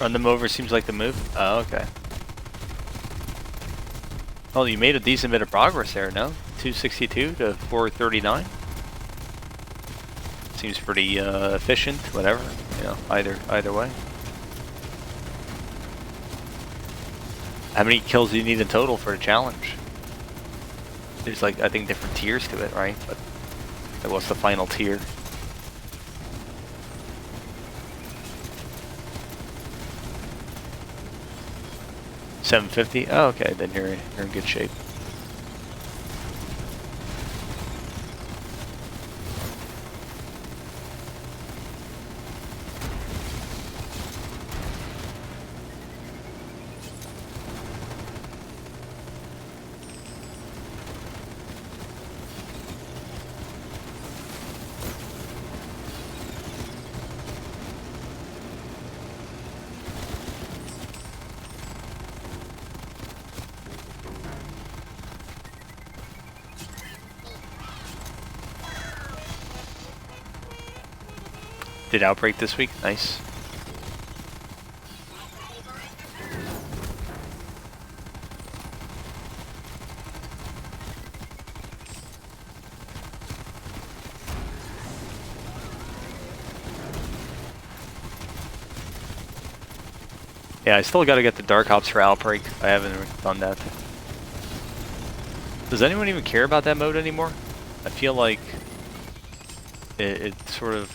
Run them over seems like the move. Oh, okay. Well, you made a decent bit of progress there, no? 262 to 439. Seems pretty efficient, whatever. You know, either way. How many kills do you need in total for a challenge? There's like, I think, different tiers to it, right? But like, what's the final tier? $750? Oh, okay, then you're in good shape. Did Outbreak this week? Nice. Yeah, I still gotta get the Dark Ops for Outbreak. I haven't done that. Does anyone even care about that mode anymore? I feel like it sort of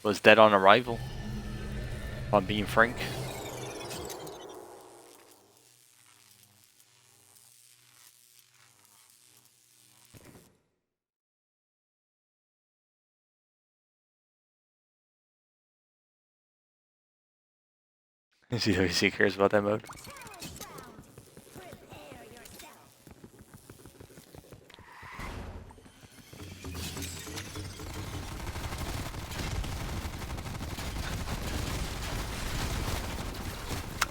was dead on arrival, if I'm being frank. CWC cares about that mode. Prepare yourself.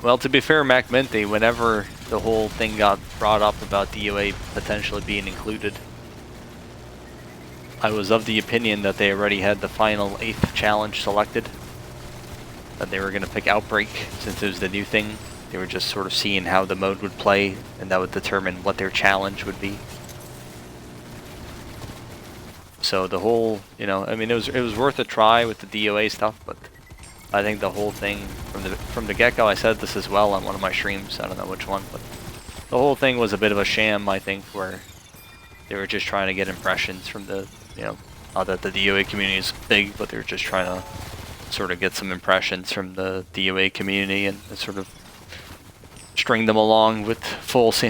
Well, to be fair, Mac Minty, whenever the whole thing got brought up about DOA potentially being included, I was of the opinion that they already had the final 8th challenge selected. That they were going to pick Outbreak since it was the new thing. They were just sort of seeing how the mode would play, and that would determine what their challenge would be. So the whole, you know, I mean, it was worth a try with the DOA stuff, but I think the whole thing from the get-go, I said this as well on one of my streams, I don't know which one, but the whole thing was a bit of a sham, I think, where they were just trying to get impressions from the, you know, not that the DOA community is big, but they're just trying to sort of get some impressions from the DOA community and sort of string them along with false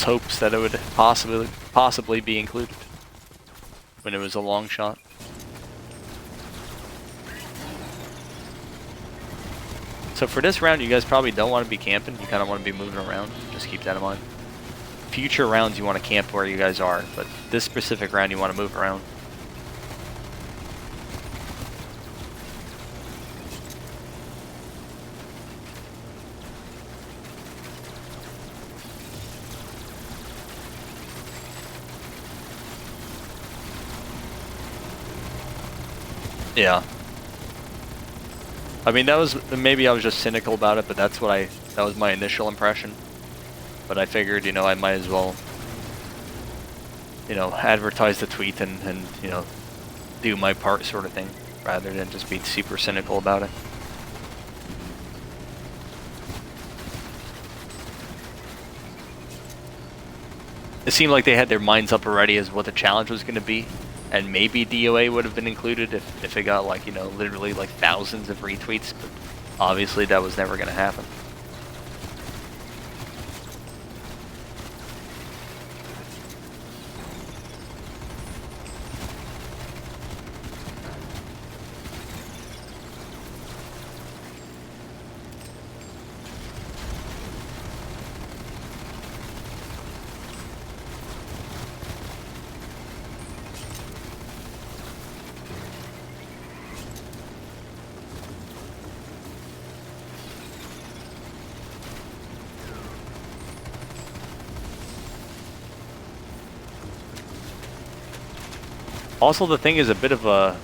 hopes that it would possibly be included when it was a long shot. So for this round, you guys probably don't want to be camping. You kind of want to be moving around. Just keep that in mind. Future rounds, you want to camp where you guys are, but this specific round, you want to move around. Yeah. I mean, that was, maybe I was just cynical about it, but that was my initial impression. But I figured, you know, I might as well, you know, advertise the tweet and you know, do my part sort of thing, rather than just be super cynical about it. It seemed like they had their minds up already as what the challenge was going to be. And maybe DOA would have been included if it got, like, you know, literally like thousands of retweets, but obviously that was never going to happen. Also, the thing is a bit of a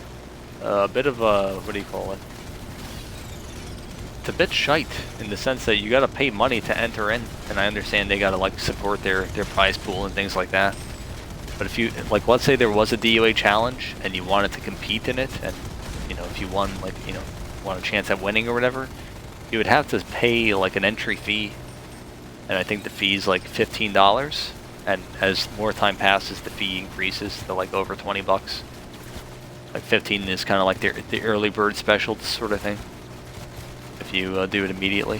what do you call it? It's a bit shite in the sense that you gotta pay money to enter in, and I understand they gotta like support their prize pool and things like that. But if you like, let's say there was a DOA challenge and you wanted to compete in it, and you know if you won, like you know, want a chance at winning or whatever, you would have to pay like an entry fee, and I think the fee is like $15. And as more time passes, the fee increases to like over 20 bucks. Like 15 is kind of like the early bird special sort of thing. If you do it immediately.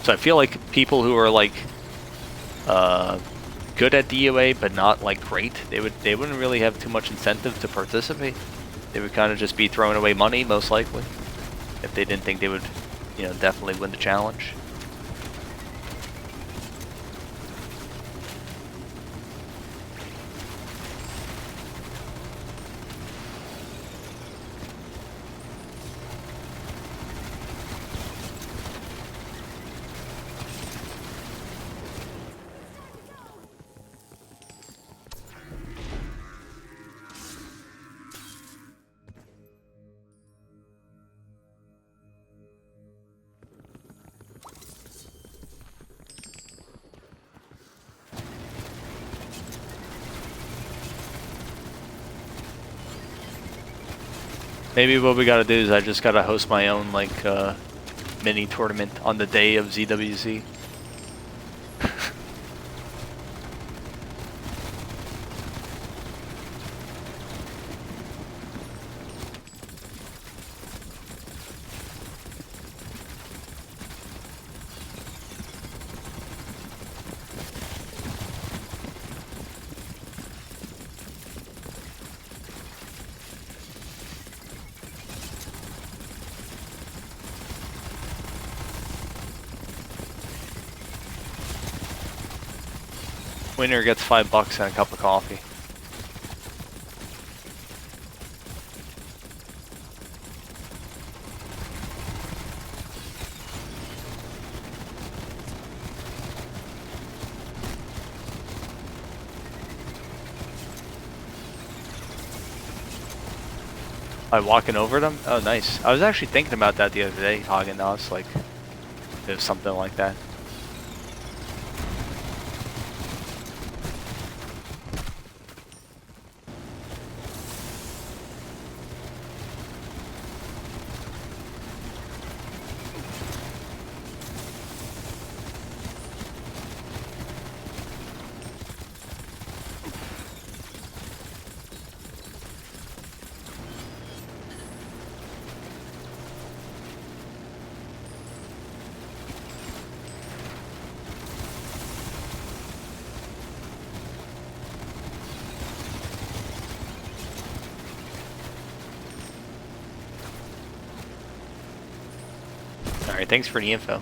So I feel like people who are like good at DOA but not like great, they wouldn't really have too much incentive to participate. They would kind of just be throwing away money most likely if they didn't think they would, you know, definitely win the challenge. Maybe what we gotta do is I just gotta host my own like mini tournament on the day of ZWZ. Winner gets $5 and a cup of coffee. By walking over them? Oh, nice. I was actually thinking about that the other day, Haagen-Dazs, like, it was something like that. Alright, thanks for the info.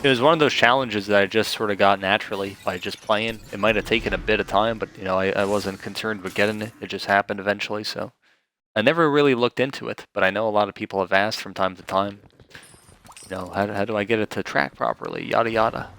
It was one of those challenges that I just sort of got naturally by just playing. It might have taken a bit of time, but you know, I wasn't concerned with getting it. It just happened eventually, so I never really looked into it, but I know a lot of people have asked from time to time, you know, how do I get it to track properly, yada yada.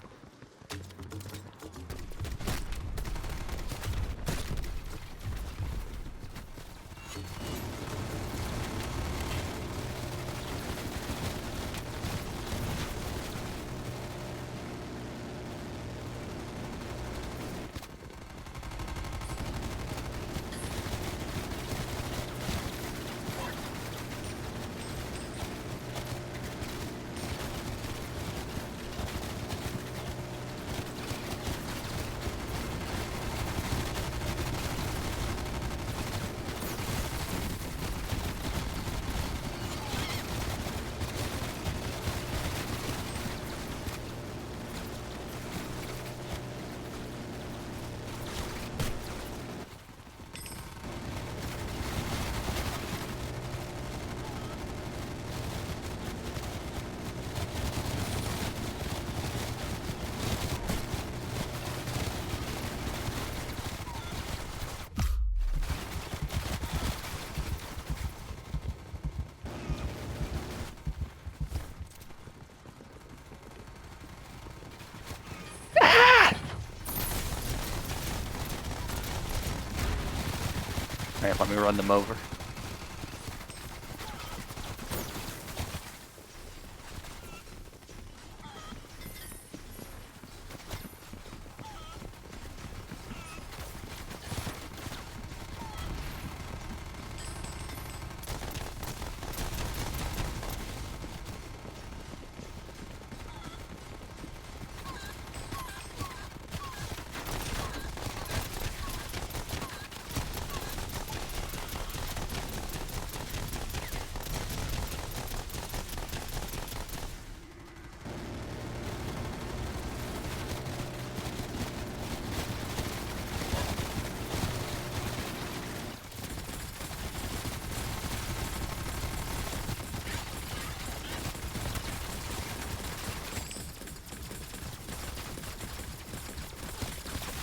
Let me run them over.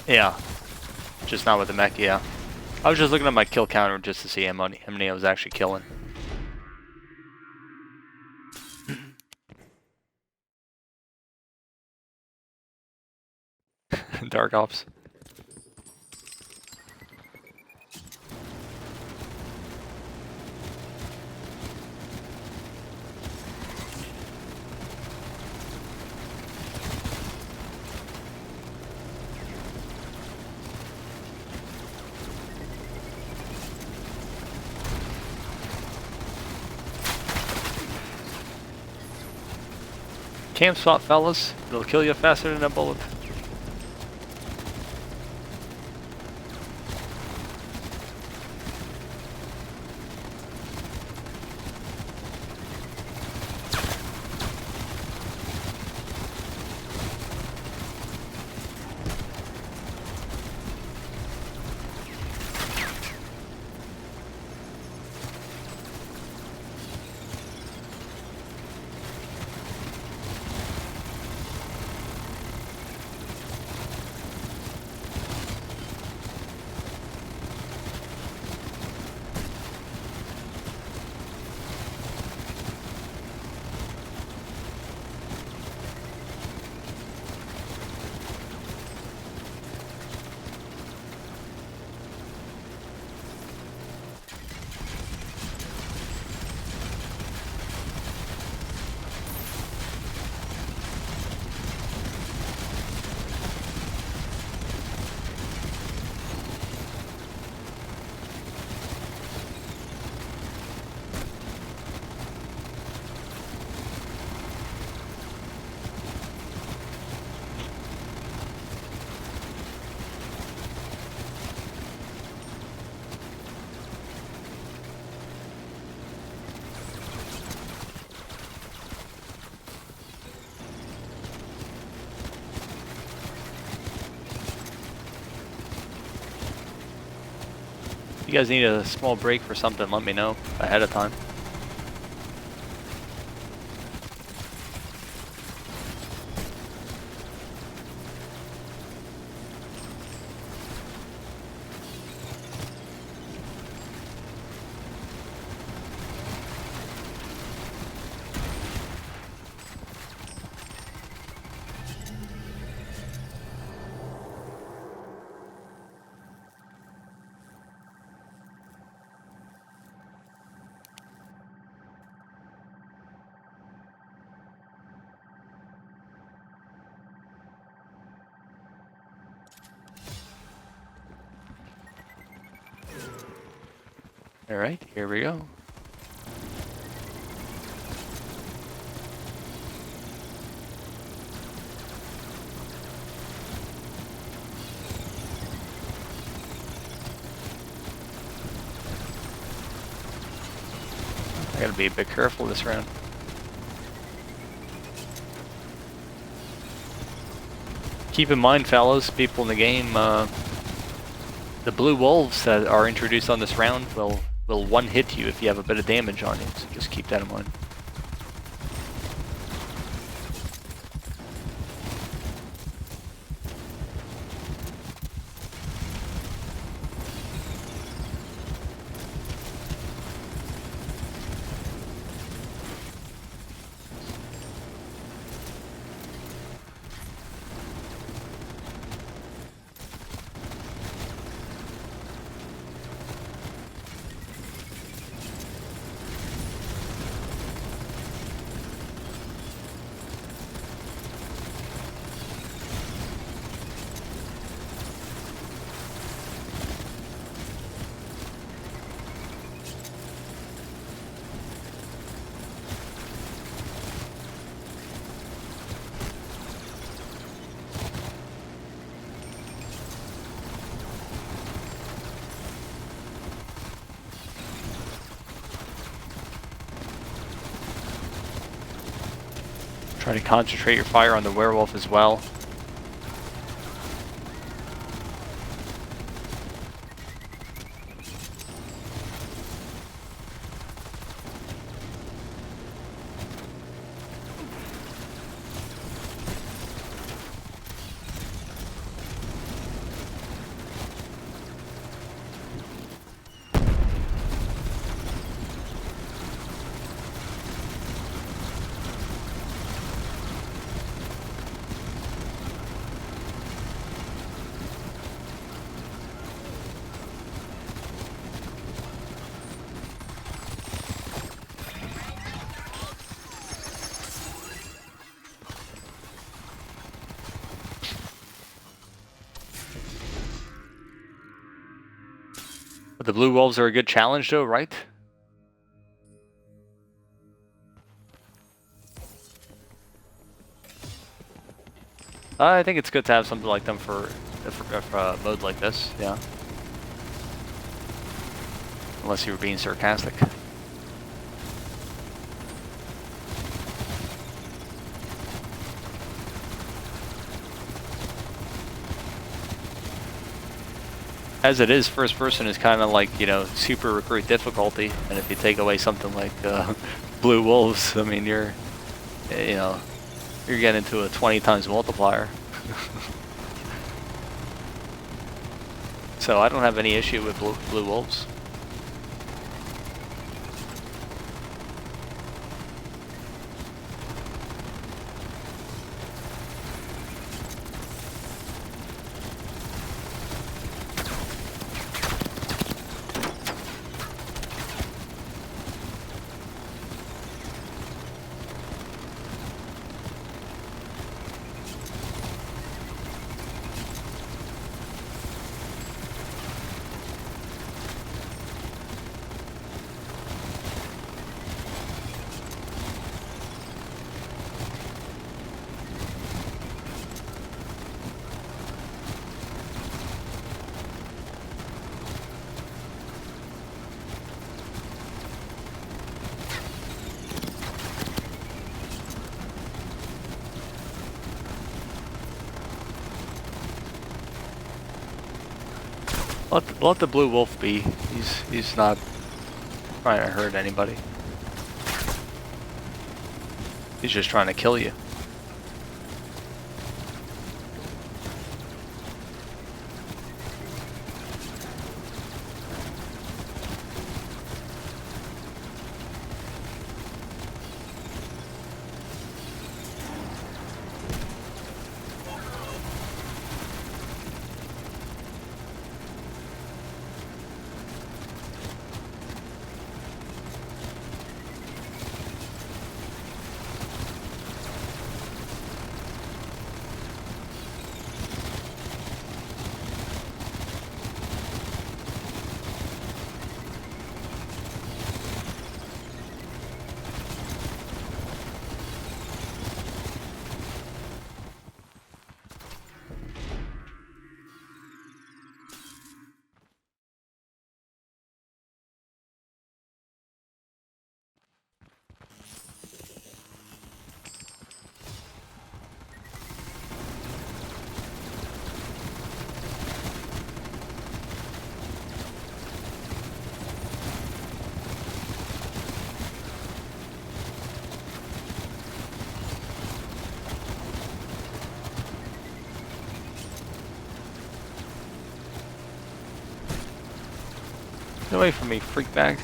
Yeah, just not with the mech, yeah. I was just looking at my kill counter just to see how many I was actually killing. Dark Ops. Camp spot, fellas. It'll kill you faster than a bullet. If you guys need a small break for something, let me know ahead of time. Alright, here we go. I gotta be a bit careful this round. Keep in mind, fellows, people in the game, the blue wolves that are introduced on this round will one hit you if you have a bit of damage on you, so just keep that in mind. Try to concentrate your fire on the werewolf as well. But the blue wolves are a good challenge though, right? I think it's good to have something like them for a mode like this, yeah. Unless you were being sarcastic. As it is, first person is kind of like, you know, super recruit difficulty, and if you take away something like blue wolves, I mean, you're getting into a 20 times multiplier. So I don't have any issue with blue wolves. Let the blue wolf be. He's not trying to hurt anybody. He's just trying to kill you. Get away from me, freak bag.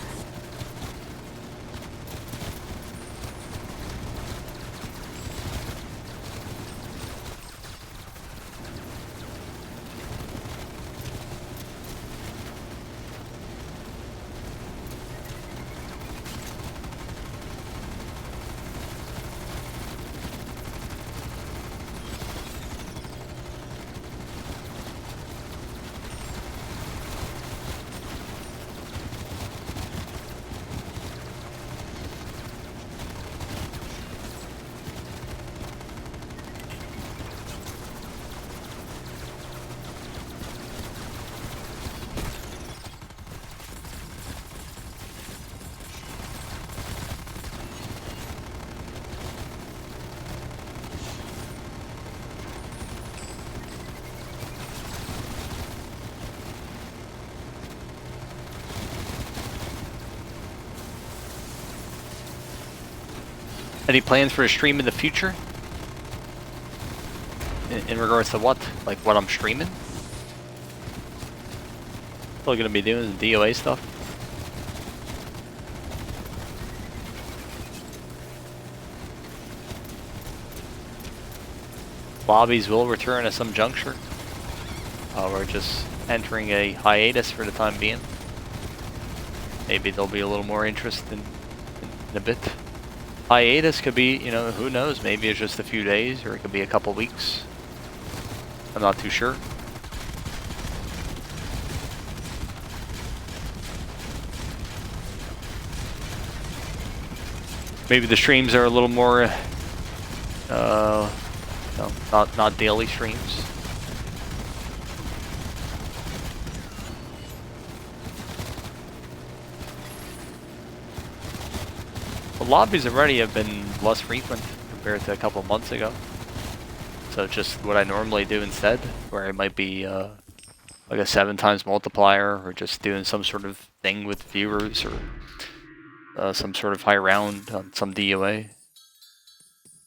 Any plans for a stream in the future? In regards to what? Like what I'm streaming? Still gonna be doing the DOA stuff. Lobbies will return at some juncture. We're just entering a hiatus for the time being. Maybe there'll be a little more interest in a bit. Hiatus could be, you know, who knows, maybe it's just a few days or it could be a couple weeks. I'm not too sure. Maybe the streams are a little more, no, not daily streams. The lobbies already have been less frequent compared to a couple months ago. So just what I normally do instead, where it might be like a 7 times multiplier, or just doing some sort of thing with viewers, or some sort of high round on some DOA.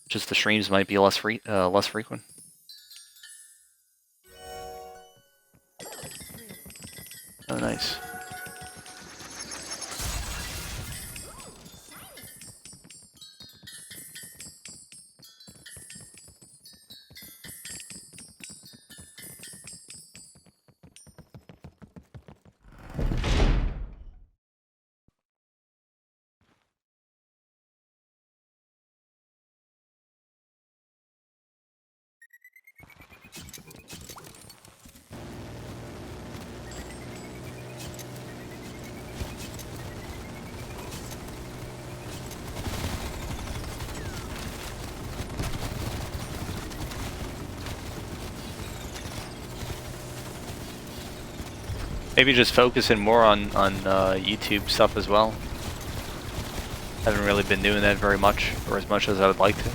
Just the streams might be less frequent. Oh, nice. Maybe just focusing more on YouTube stuff as well. Haven't really been doing that very much, or as much as I would like to.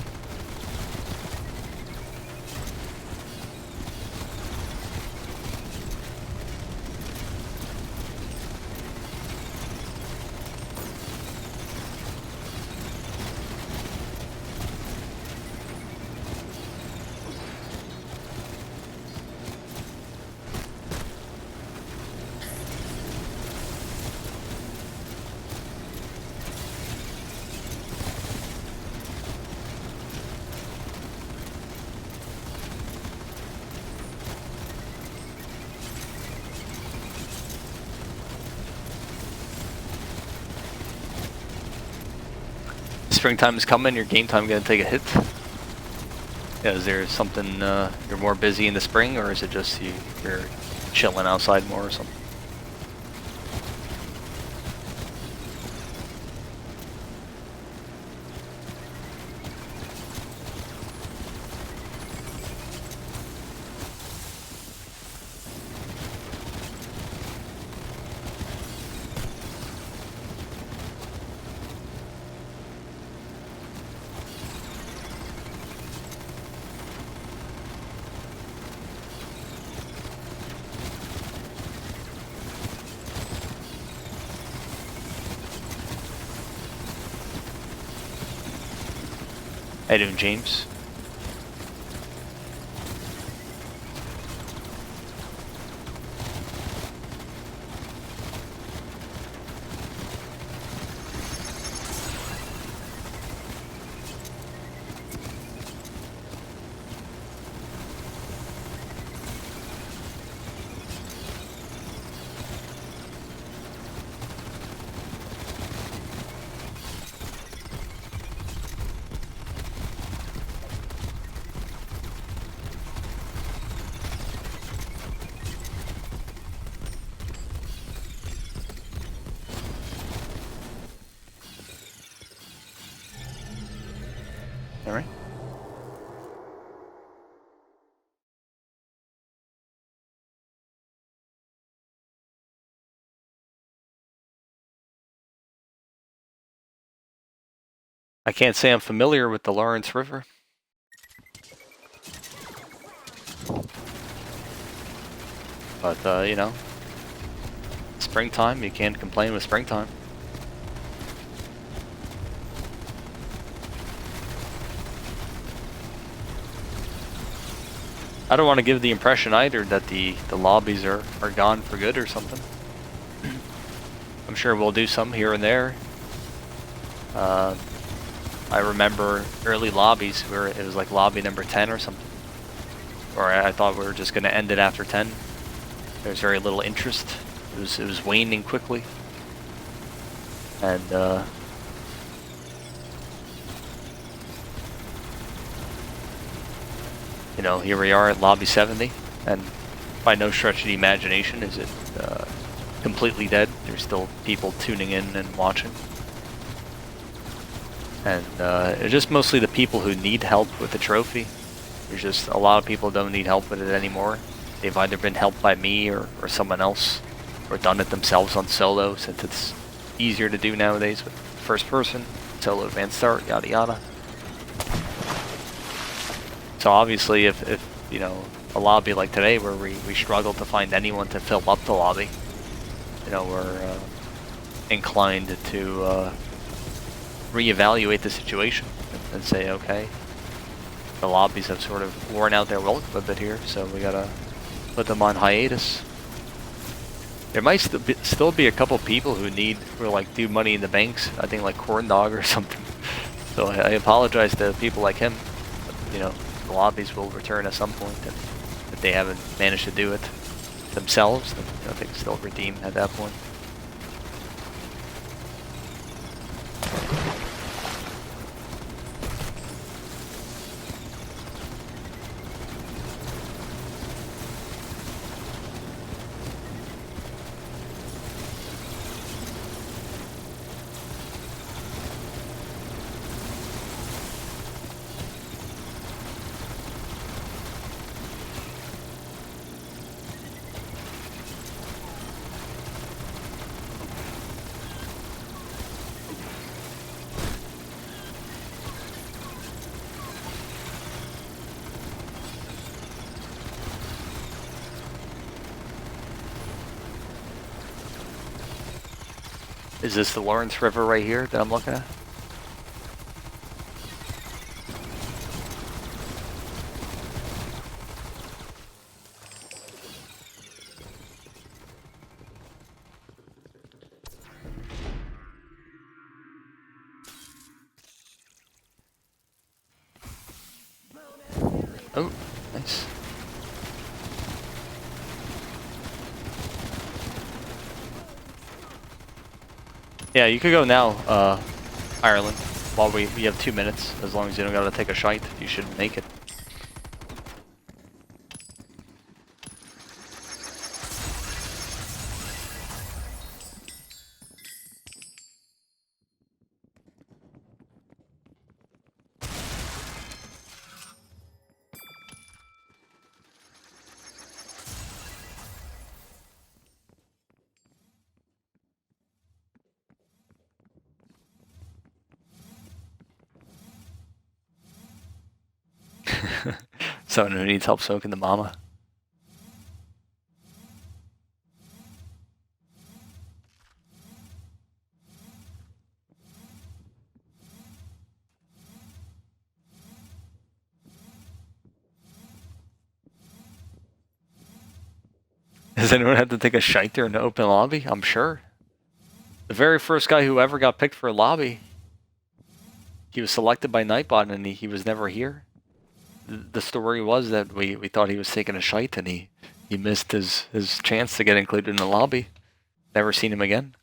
Springtime is coming, your game time gonna take a hit? Yeah, is there something, you're more busy in the spring, or is it just you're chilling outside more or something? How you doing, James? All right. I can't say I'm familiar with the Lawrence River. But, you know, springtime, you can't complain with springtime. I don't want to give the impression either that the lobbies are gone for good or something. I'm sure we'll do some here and there. I remember early lobbies where it was like lobby number 10 or something. Or I thought we were just going to end it after 10. There was very little interest. It was waning quickly. And you know, here we are at lobby 70, and by no stretch of the imagination is it completely dead. There's still people tuning in and watching. And it's just mostly the people who need help with the trophy. There's just a lot of people don't need help with it anymore. They've either been helped by me or someone else, or done it themselves on solo, since it's easier to do nowadays with first person, solo advanced start, yada yada. So obviously if you know, a lobby like today where we struggle to find anyone to fill up the lobby, you know, we're inclined to reevaluate the situation and say, okay, the lobbies have sort of worn out their welcome a bit here, so we gotta put them on hiatus. There might still be a couple people who like do money in the banks, I think like Corn Dog or something. So I apologize to people like him, but, you know, the lobbies will return at some point, and if they haven't managed to do it themselves, then, you know, they can still redeem at that point. Is this the Lawrence River right here that I'm looking at? Oh, nice. Yeah, you could go now, Ireland, while we have 2 minutes. As long as you don't gotta take a shite, you should make it. Someone who needs help soaking the mama. Does anyone have to take a shite there in the open lobby? I'm sure. The very first guy who ever got picked for a lobby, he was selected by Nightbot and he was never here. The story was that we thought he was taking a shite and he missed his chance to get included in the lobby. Never seen him again.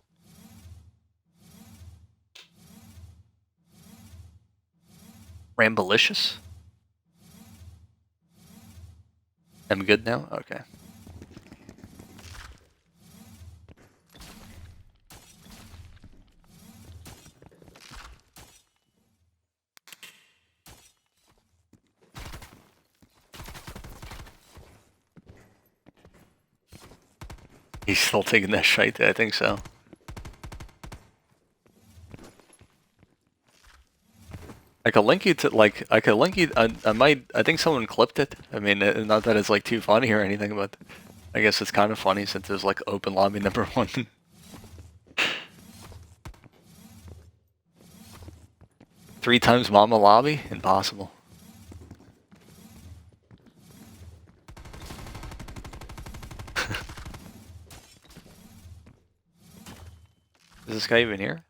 Rambalicious? I'm good now? Okay. He's still taking that shite, I think so. I could link you to, like, I think someone clipped it. I mean, not that it's like too funny or anything, but I guess it's kind of funny since it's like open lobby number 1. 3 times mama lobby? Impossible. guy even here?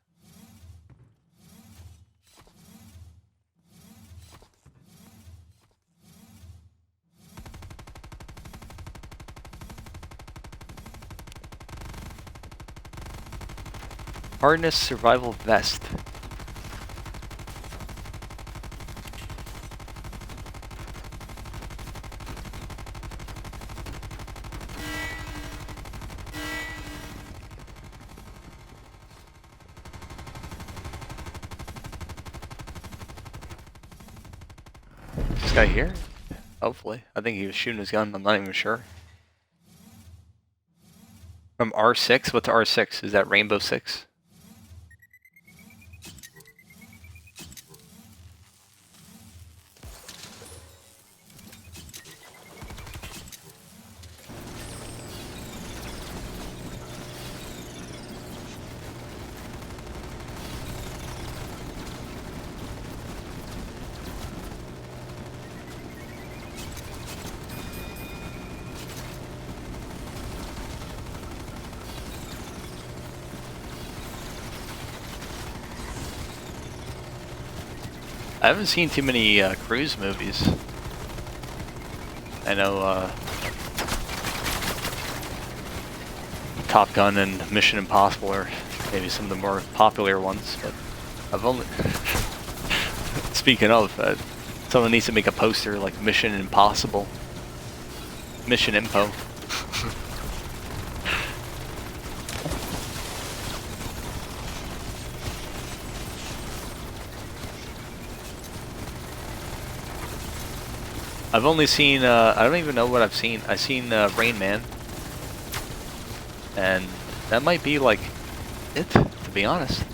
Hardness survival vest. This guy here? Hopefully. I think he was shooting his gun, I'm not even sure. From R6? What's R6? Is that Rainbow Six? I haven't seen too many cruise movies. I know Top Gun and Mission Impossible are maybe some of the more popular ones, but I've only... Speaking of, someone needs to make a poster like Mission Impossible. Mission Impo. I've only seen, I don't even know what I've seen. I've seen Rain Man. And that might be like it, to be honest.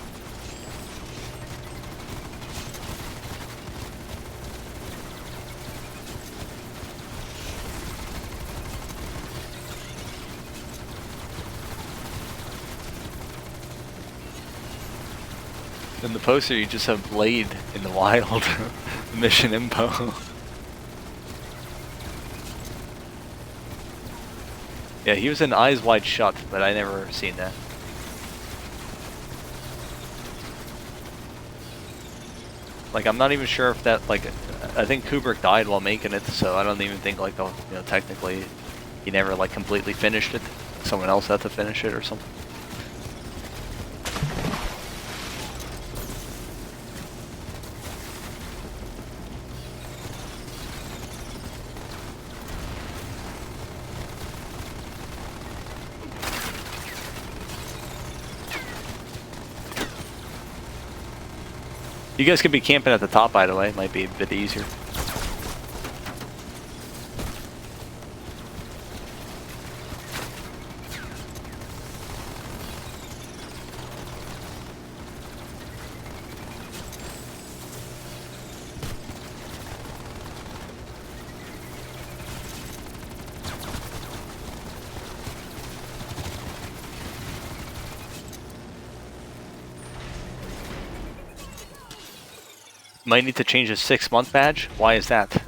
In the poster you just have Blade in the wild. Mission Impo. Yeah, he was in Eyes Wide Shut, but I never seen that. Like, I'm not even sure if that, like, I think Kubrick died while making it, so I don't even think, like, you know, technically he never, like, completely finished it. Someone else had to finish it or something. You guys could be camping at the top, by the way. Might be a bit easier. Might need to change his 6-month badge. Why is that?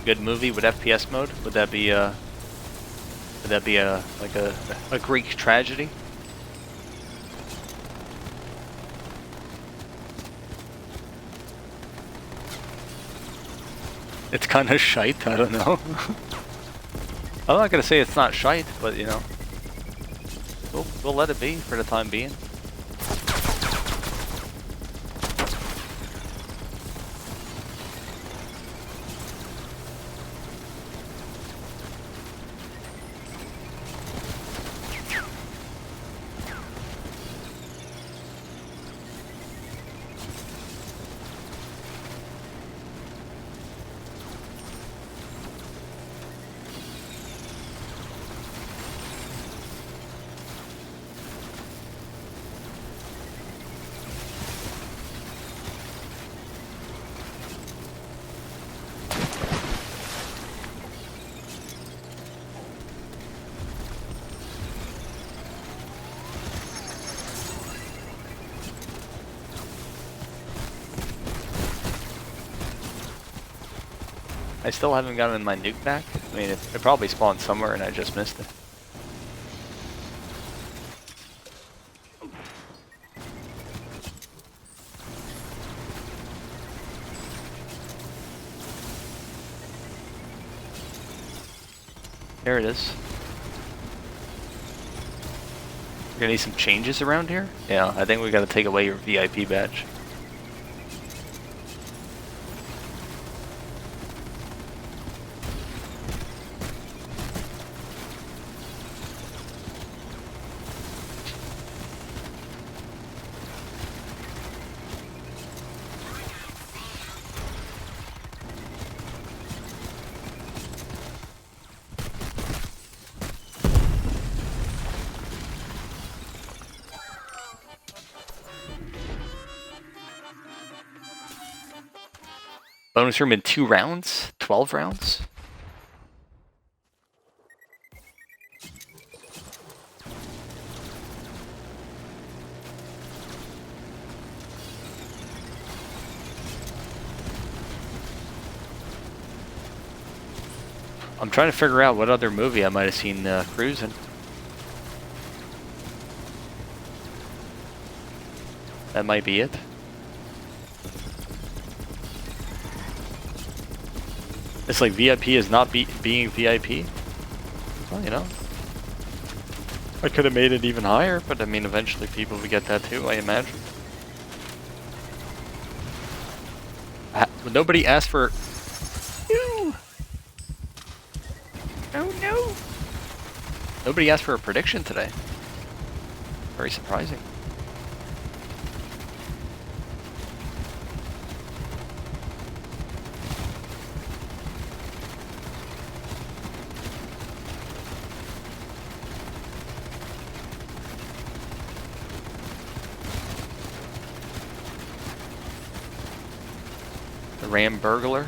Good movie with FPS mode? Would that be like a Greek tragedy? It's kind of shite, I don't know. I'm not gonna say it's not shite, but you know, we'll let it be for the time being. I still haven't gotten my nuke back. I mean, it probably spawned somewhere and I just missed it. There it is. We're gonna need some changes around here? Yeah, I think we gotta take away your VIP badge. Bonus room in 2 rounds? 12 rounds? I'm trying to figure out what other movie I might have seen Cruz in. That might be it. It's like VIP is not being VIP. Well, you know. I could have made it even higher, but I mean, eventually people would get that too, I imagine. Nobody asked for... No! Oh no! Nobody asked for a prediction today. Very surprising. The Ram Burglar.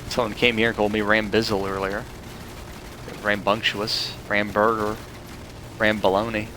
Someone came here and called me Rambizzle earlier. Rambunctious, Ramburger, Rambaloney.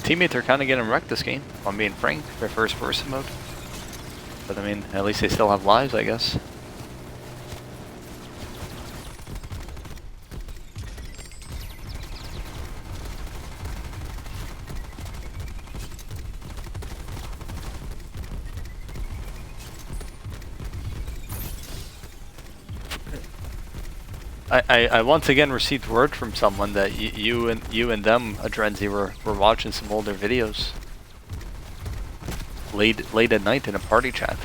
Teammates are kind of getting wrecked this game, if I'm being frank, for first person mode. But I mean, at least they still have lives, I guess. I once again received word from someone that you and them, Adrenzi, were watching some older videos late at night in a party chat.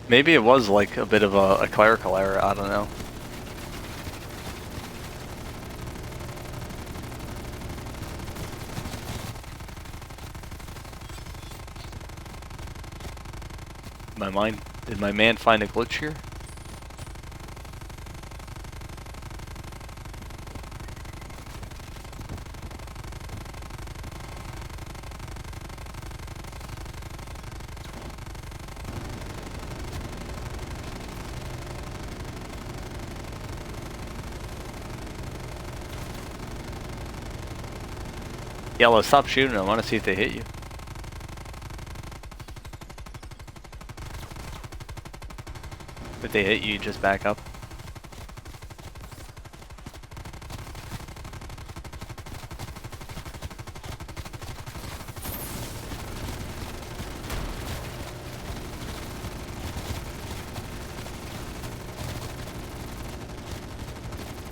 Maybe it was like a bit of a clerical error, I don't know. Did my man find a glitch here? Yellow, stop shooting them. I want to see if they hit you. If they hit you, just back up.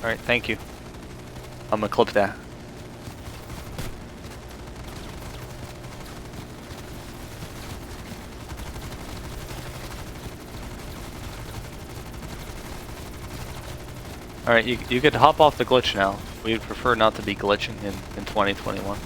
Alright, thank you. I'm gonna clip that. Alright, you could hop off the glitch now. We would prefer not to be glitching in 2021.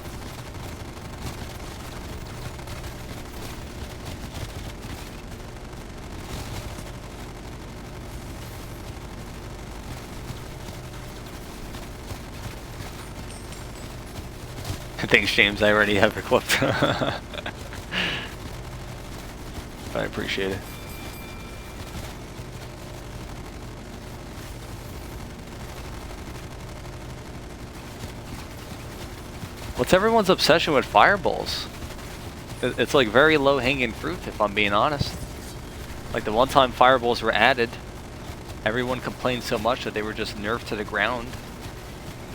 Thanks, James. I already have it clipped. I appreciate it. What's everyone's obsession with fireballs? It's like very low-hanging fruit, if I'm being honest. Like the one time fireballs were added, everyone complained so much that they were just nerfed to the ground.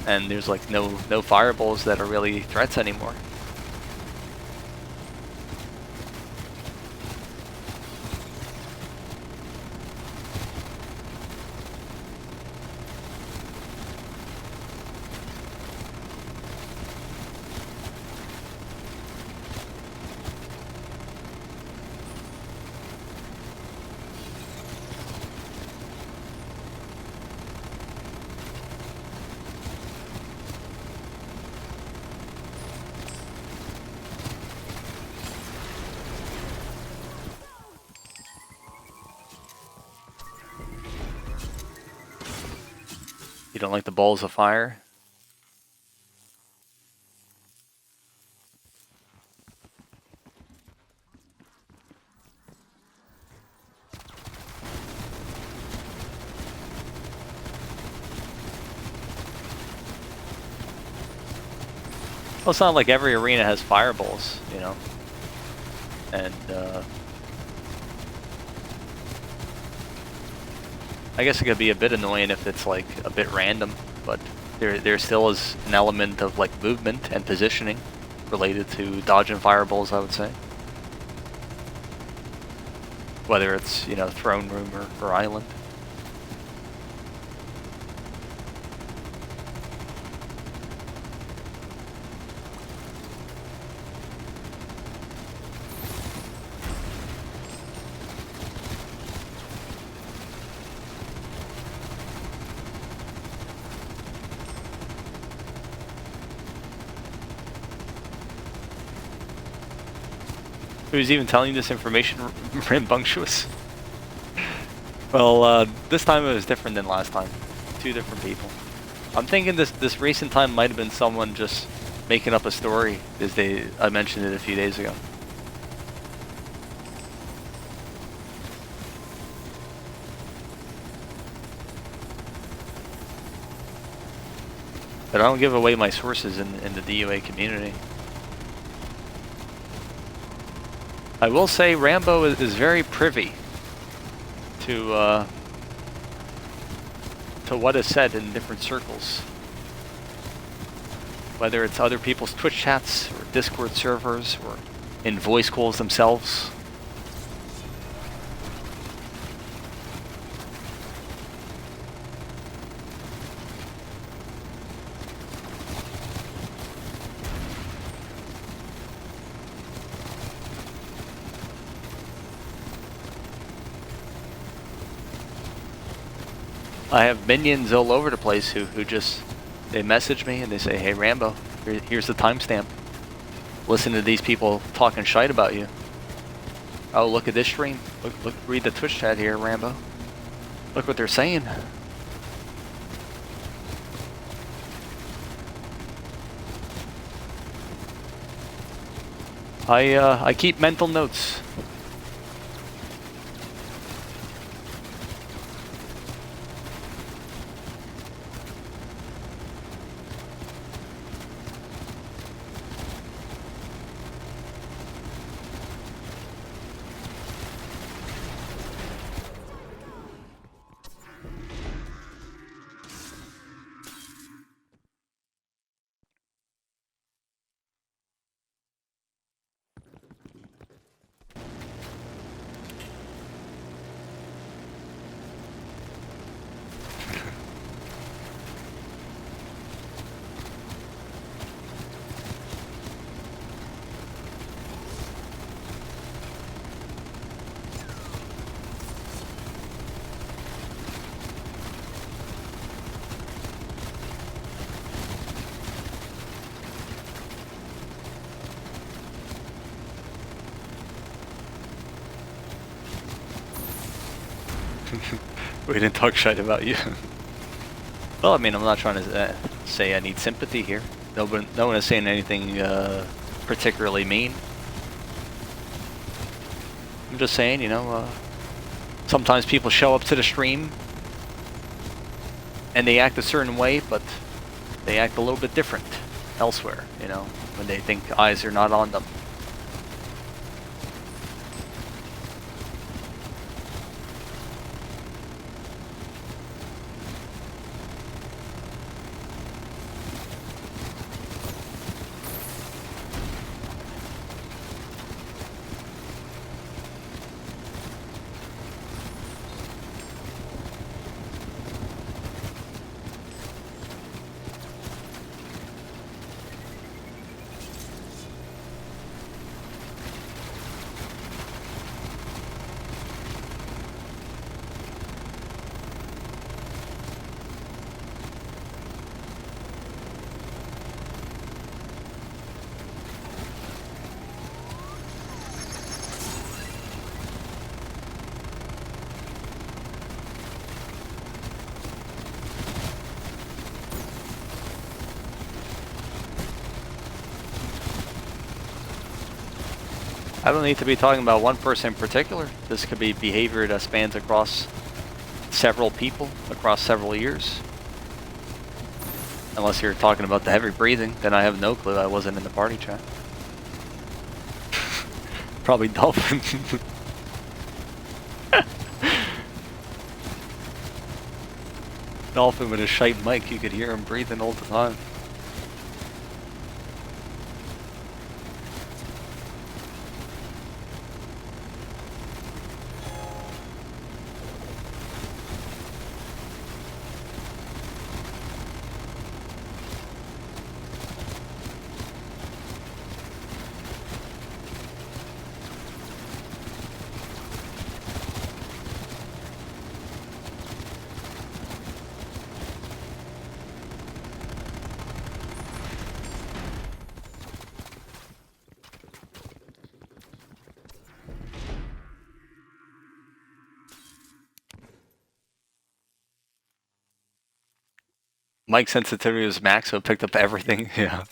And there's like no fireballs that are really threats anymore. You don't like the balls of fire? Well, it's not like every arena has fireballs, you know? And, I guess it could be a bit annoying if it's like a bit random, but there still is an element of like movement and positioning related to dodging fireballs, I would say. Whether it's, you know, throne room or island. Who's even telling you this information, rambunctious? Well, this time it was different than last time. Two different people. I'm thinking this recent time might have been someone just making up a story, as I mentioned it a few days ago. But I don't give away my sources in the DOA community. I will say Rambo is very privy to what is said in different circles. Whether it's other people's Twitch chats, or Discord servers, or in voice calls themselves. I have minions all over the place who just, they message me and they say, hey Rambo, here's the timestamp. Listen to these people talking shite about you. Oh, look at this stream. Look, read the Twitch chat here, Rambo. Look what they're saying. I keep mental notes. We didn't talk shit about you. Well, I mean, I'm not trying to say I need sympathy here. No one is saying anything particularly mean. I'm just saying, you know, sometimes people show up to the stream and they act a certain way, but they act a little bit different elsewhere, you know, when they think eyes are not on them. I don't need to be talking about one person in particular. This could be behavior that spans across several people, across several years. Unless you're talking about the heavy breathing, then I have no clue. I wasn't in the party chat. Probably Dolphin. Dolphin with a shite mic, you could hear him breathing all the time. Mic sensitivity was max, so it picked up everything. Yeah.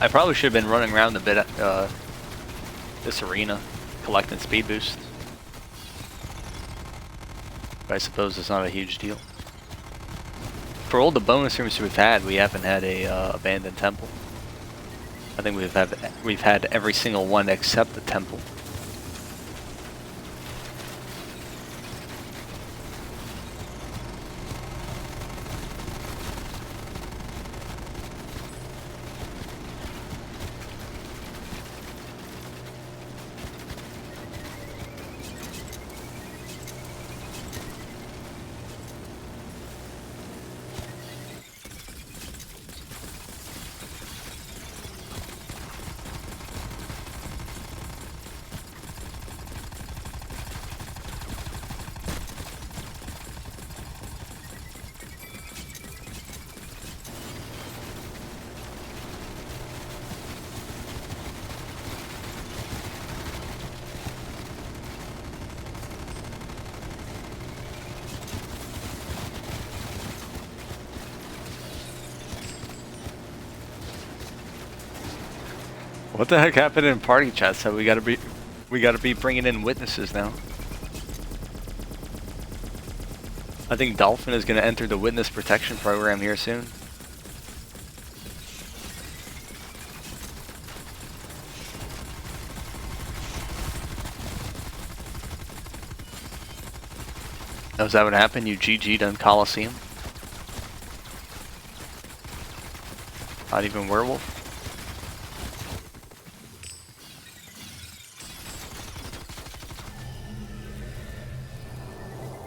I probably should have been running around a bit at this arena, collecting speed boost. But I suppose it's not a huge deal. For all the bonus rooms we've had, we haven't had a abandoned temple. I think we've had every single one except the temple. What the heck happened in party chat? So we gotta be bringing in witnesses now. I think Dolphin is gonna enter the witness protection program here soon. Oh, is that what happened? You GG'd on Coliseum? Not even werewolf?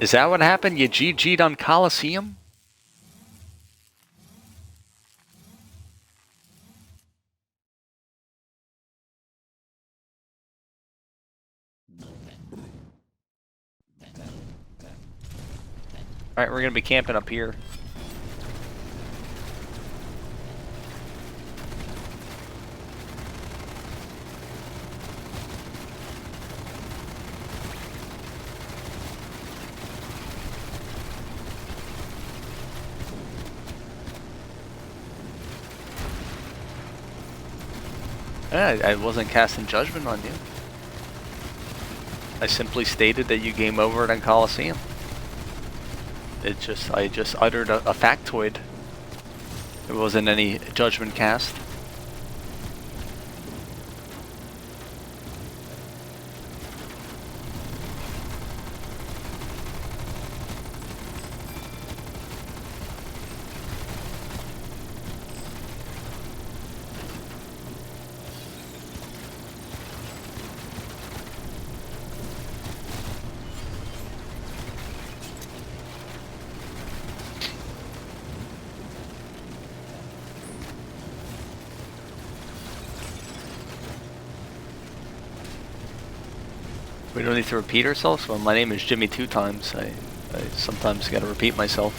Is that what happened? You GG'd on Coliseum? Alright, we're gonna be camping up here. I wasn't casting judgment on you. I simply stated that you game over it on Coliseum. I just uttered a factoid. It wasn't any judgment cast. We don't need to repeat ourselves. Well, my name is Jimmy 2 times. I sometimes gotta repeat myself.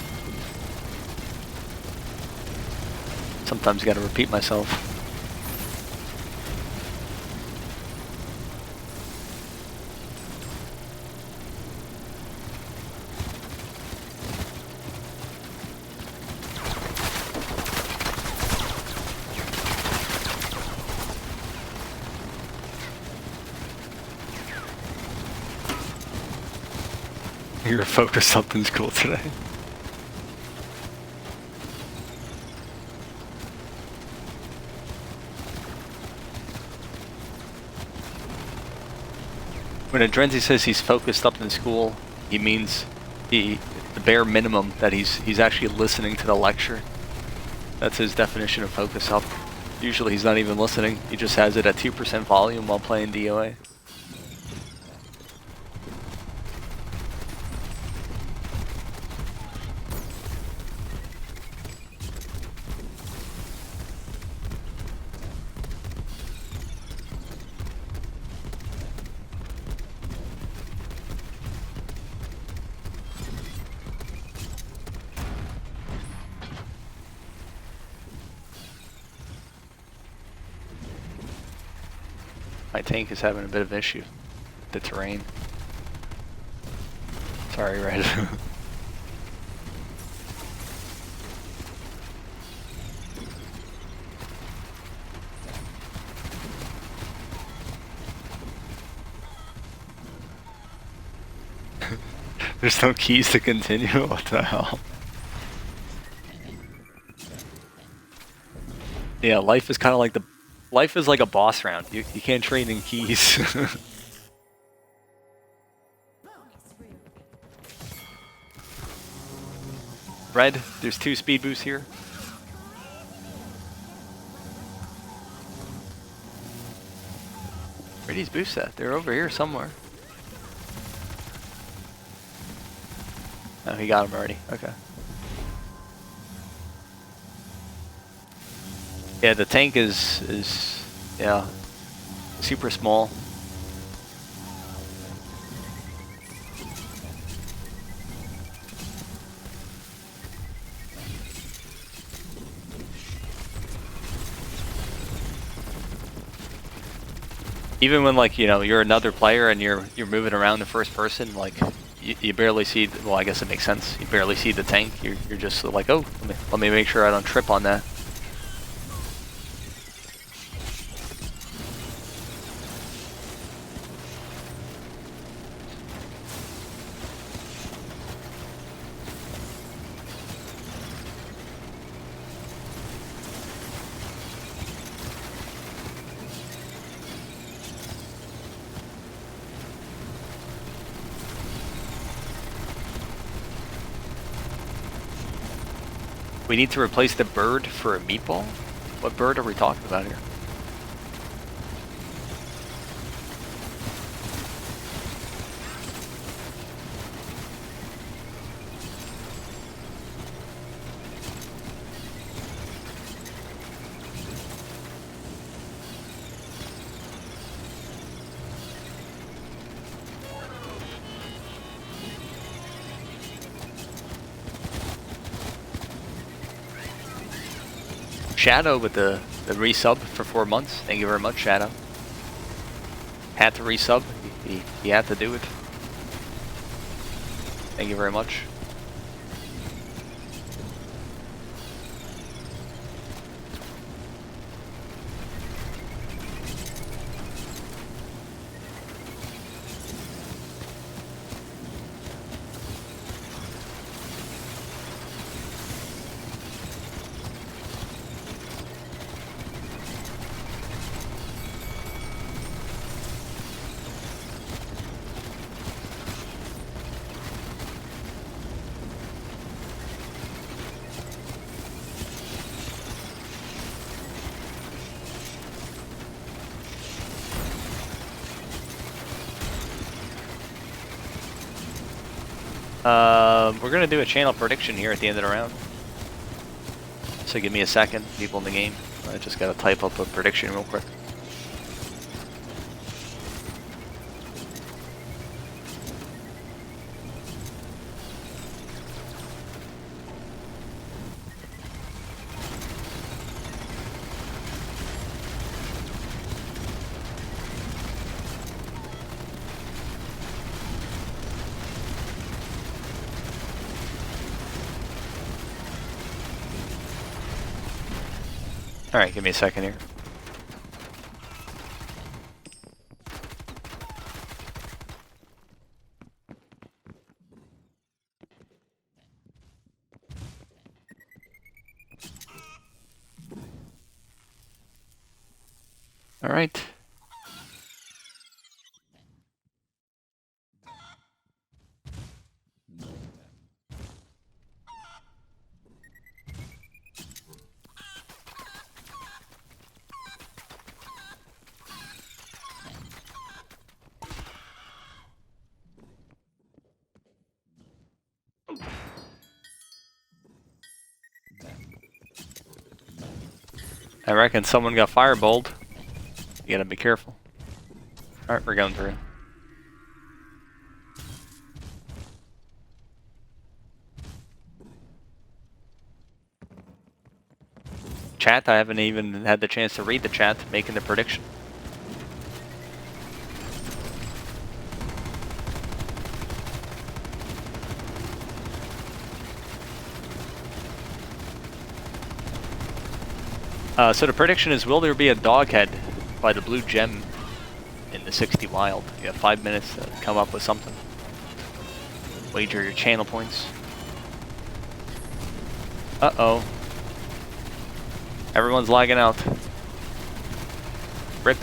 Sometimes gotta repeat myself. You're focused something's cool today. When Adrenzi says he's focused up in school, he means the bare minimum that he's actually listening to the lecture. That's his definition of focus up. Usually he's not even listening. He just has it at 2% volume while playing DOA. My tank is having a bit of issue with the terrain. Sorry, Red. There's no keys to continue? What the hell? Yeah, life is kind of like life is like a boss round. You can't trade in keys. Red, there's 2 speed boosts here. Where are these boosts at? They're over here somewhere. Oh, he got them already. Okay. Yeah, the tank is yeah, super small. Even when, like, you know, you're another player and you're moving around in first person, like you barely see. Well, I guess it makes sense. You barely see the tank. You're just like, oh, let me make sure I don't trip on that. We need to replace the bird for a meatball? What bird are we talking about here? Shadow with the resub for 4 months. Thank you very much, Shadow. Had to resub. He had to do it. Thank you very much. We're gonna do a channel prediction here at the end of the round. So give me a second, people in the game. I just gotta type up a prediction real quick. Alright, give me a second here. Alright. I reckon someone got fireballed. You gotta be careful. Alright, we're going through. Chat, I haven't even had the chance to read the chat making the prediction. So the prediction is, will there be a dog head by the blue gem in the 60 wild? You have 5 minutes to come up with something. Wager your channel points. Uh-oh. Everyone's lagging out. Rip.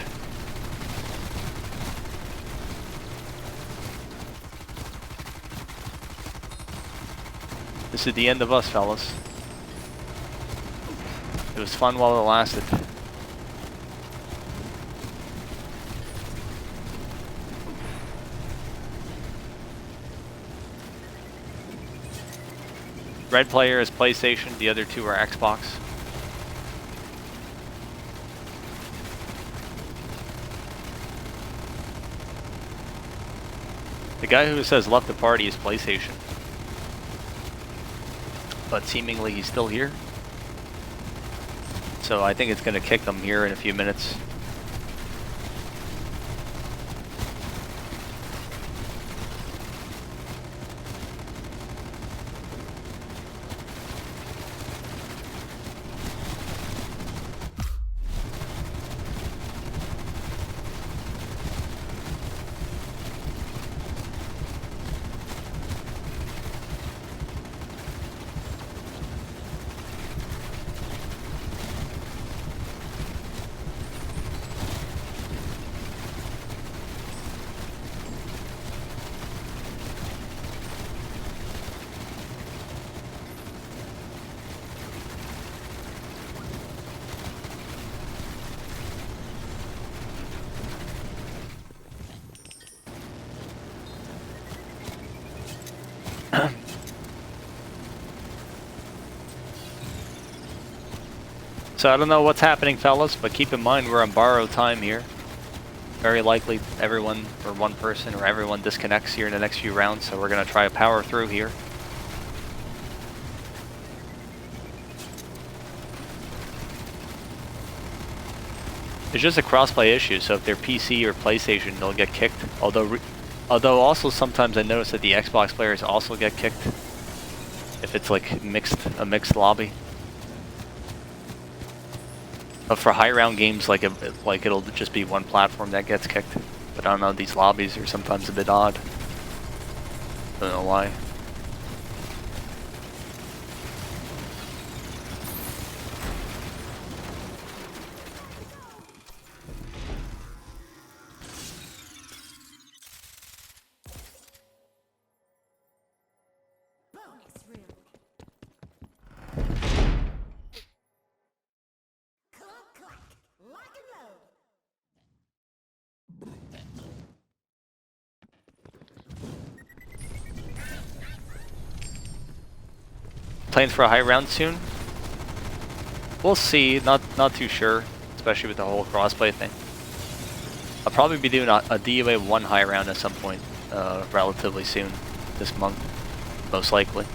This is the end of us, fellas. It was fun while it lasted. Red player is PlayStation, the other two are Xbox. The guy who says left the party is PlayStation. But seemingly he's still here. So I think it's going to kick them here in a few minutes. So I don't know what's happening, fellas, but keep in mind we're on borrowed time here. Very likely everyone, or one person, or everyone disconnects here in the next few rounds, so we're going to try to power through here. It's just a crossplay issue, so if they're PC or PlayStation, they'll get kicked. Although also sometimes I notice that the Xbox players also get kicked if it's like a mixed lobby. But for high round games, it'll just be one platform that gets kicked. But I don't know, these lobbies are sometimes a bit odd. Don't know why. Bonus room. Clunk clack. Lock and load. Playing for a high round soon? We'll see, not too sure, especially with the whole crossplay thing. I'll probably be doing a DOA1 high round at some point, relatively soon, this month, most likely.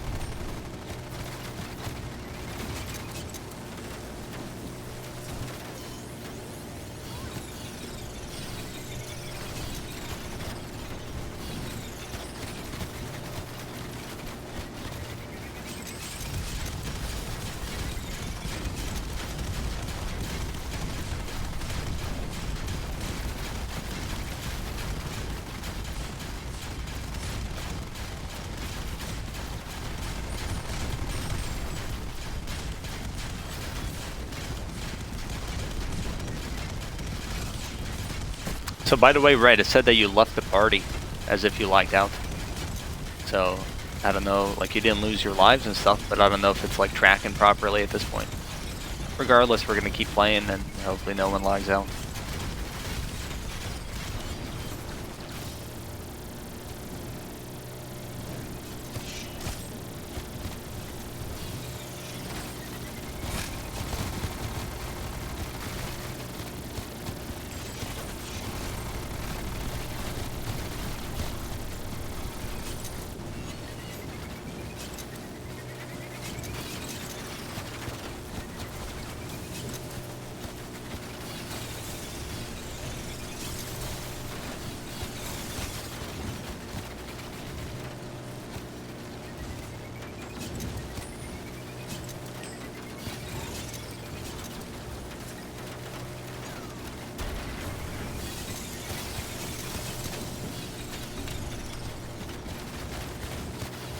So by the way, Red, it said that you left the party as if you lagged out. So, I don't know, like you didn't lose your lives and stuff, but I don't know if it's like tracking properly at this point. Regardless, we're gonna keep playing and hopefully no one lags out.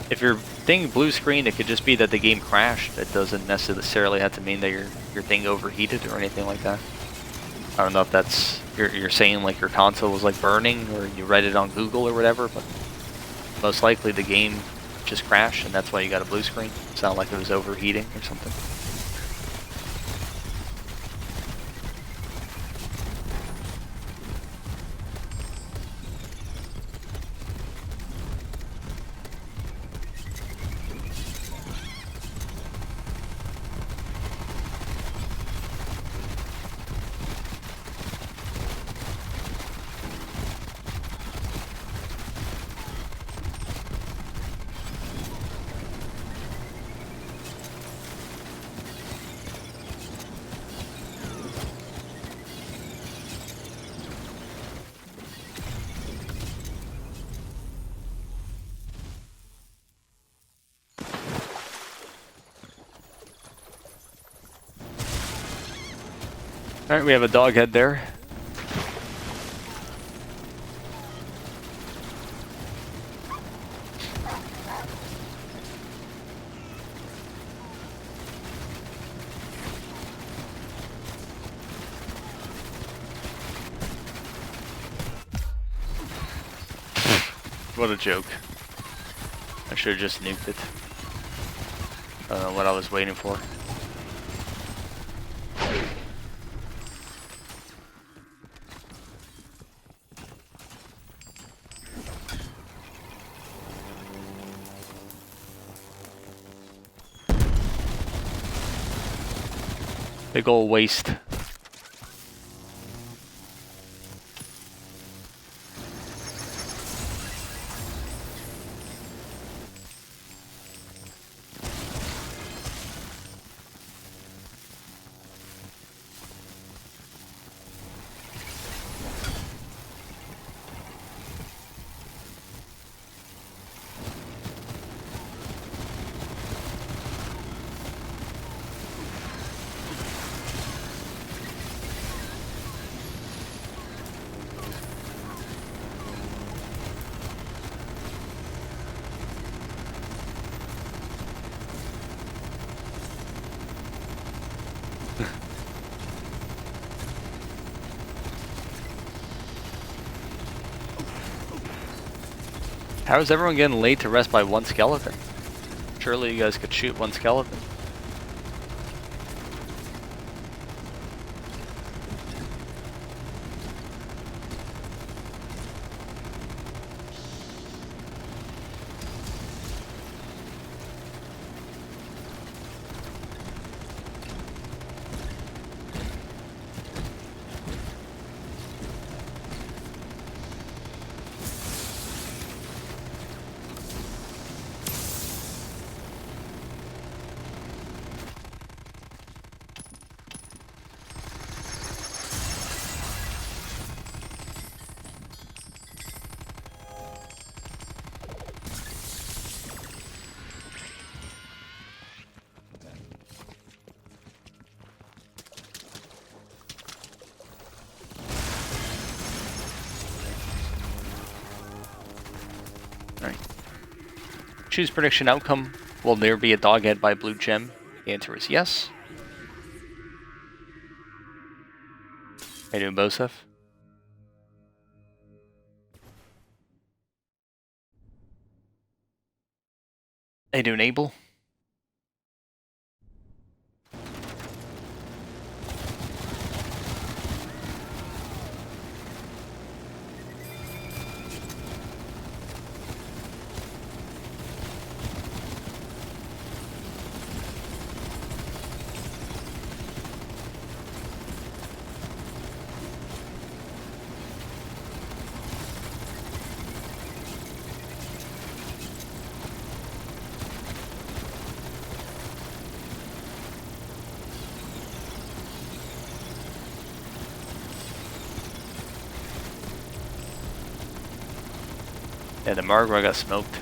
If you're thing blue screen, it could just be that the game crashed. It doesn't necessarily have to mean that your thing overheated or anything like that. I don't know if that's you're saying like your console was like burning or you read it on Google or whatever, but most likely the game just crashed and that's why you got a blue screen. It's not like it was overheating or something. Alright, we have a dog head there. What a joke. I should have just nuked it. I don't know what I was waiting for. Big ol' waste. How is everyone getting laid to rest by one skeleton? Surely you guys could shoot one skeleton. Alright. Choose prediction outcome. Will there be a dog head by blue gem? The answer is yes. How you doing, Bosef? How you doing, Abel? Yeah, the Margwa got smoked.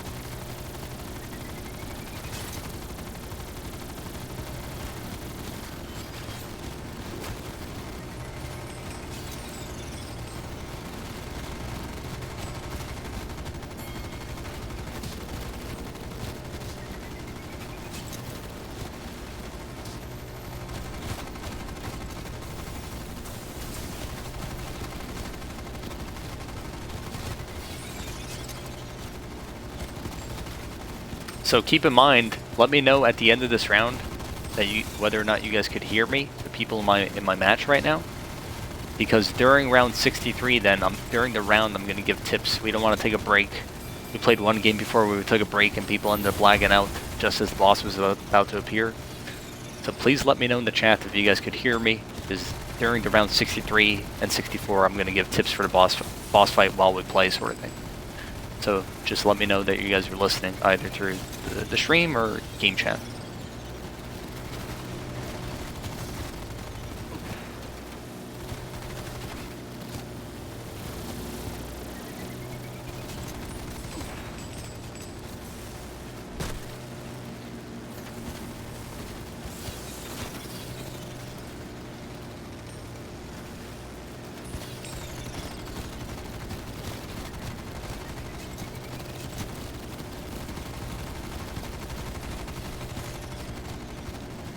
So keep in mind, let me know at the end of this round that whether or not you guys could hear me, the people in my match right now. Because during round 63 then, during the round I'm going to give tips. We don't want to take a break. We played one game before where we took a break and people ended up lagging out just as the boss was about to appear. So please let me know in the chat if you guys could hear me, because during the round 63 and 64 I'm going to give tips for the boss fight while we play, sort of thing. So just let me know that you guys are listening, either through the stream or game chat.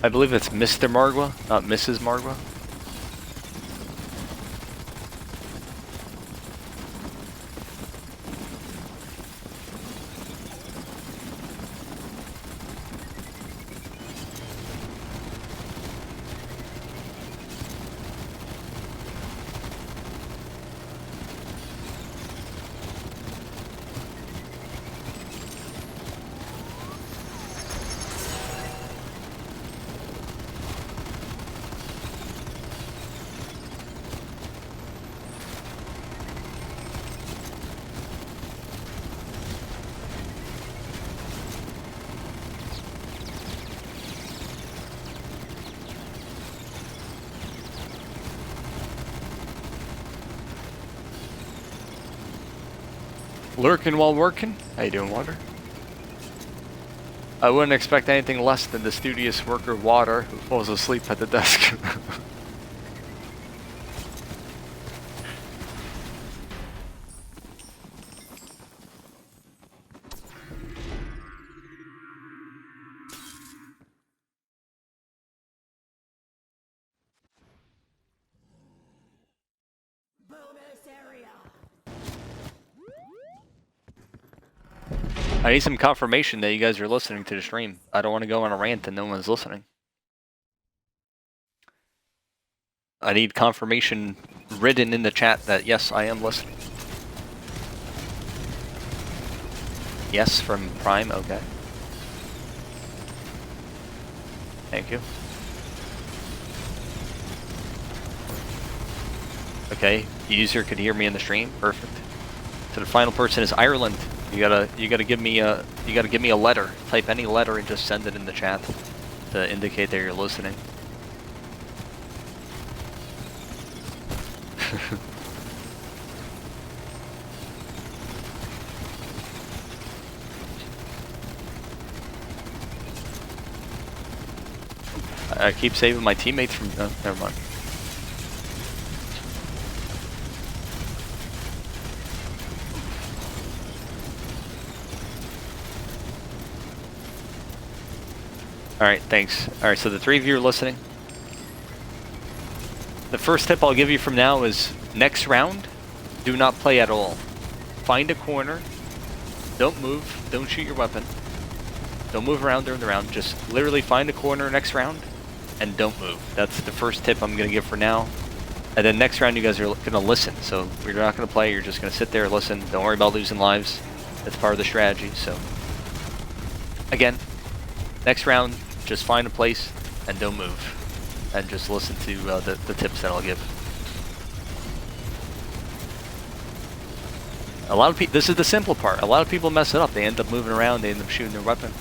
I believe it's Mr. Margwa, not Mrs. Margwa. Lurking while working? How you doing, Water? I wouldn't expect anything less than the studious worker Water who falls asleep at the desk. I need some confirmation that you guys are listening to the stream. I don't want to go on a rant and no one's listening. I need confirmation written in the chat that yes, I am listening. Yes, from Prime, okay. Thank you. Okay, user could hear me in the stream, perfect. So the final person is Ireland. You gotta give me a letter. Type any letter and just send it in the chat to indicate that you're listening. I keep saving my teammates from. Oh, never mind. Alright, thanks. Alright, so the three of you are listening. The first tip I'll give you from now is next round, do not play at all. Find a corner, don't move, don't shoot your weapon, don't move around during the round, just literally find a corner next round and don't move. That's the first tip I'm going to give for now. And then next round you guys are going to listen, so you're not going to play, you're just going to sit there, listen, don't worry about losing lives. That's part of the strategy, so. Again, next round, just find a place and don't move. And just listen to the tips that I'll give. A lot of people, this is the simple part. A lot of people mess it up. They end up moving around, they end up shooting their weapon.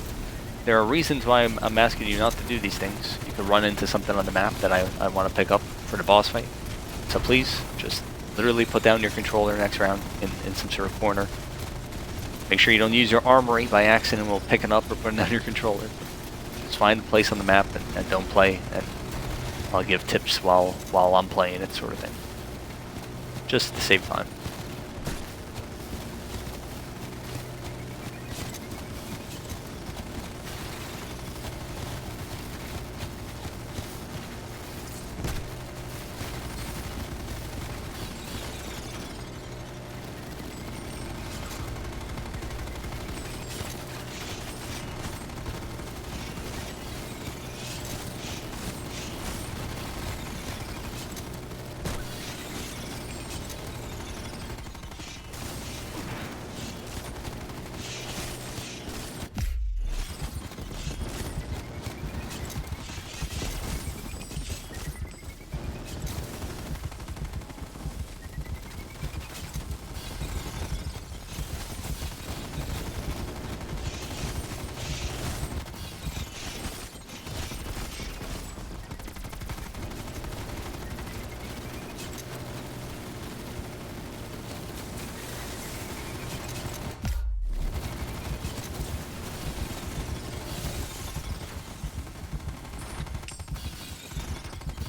There are reasons why I'm asking you not to do these things. You could run into something on the map that I want to pick up for the boss fight. So please, just literally put down your controller next round in some sort of corner. Make sure you don't use your armory by accident while picking up or putting down your controller. Just find a place on the map and don't play, and I'll give tips while I'm playing it, sort of thing. Just to save time.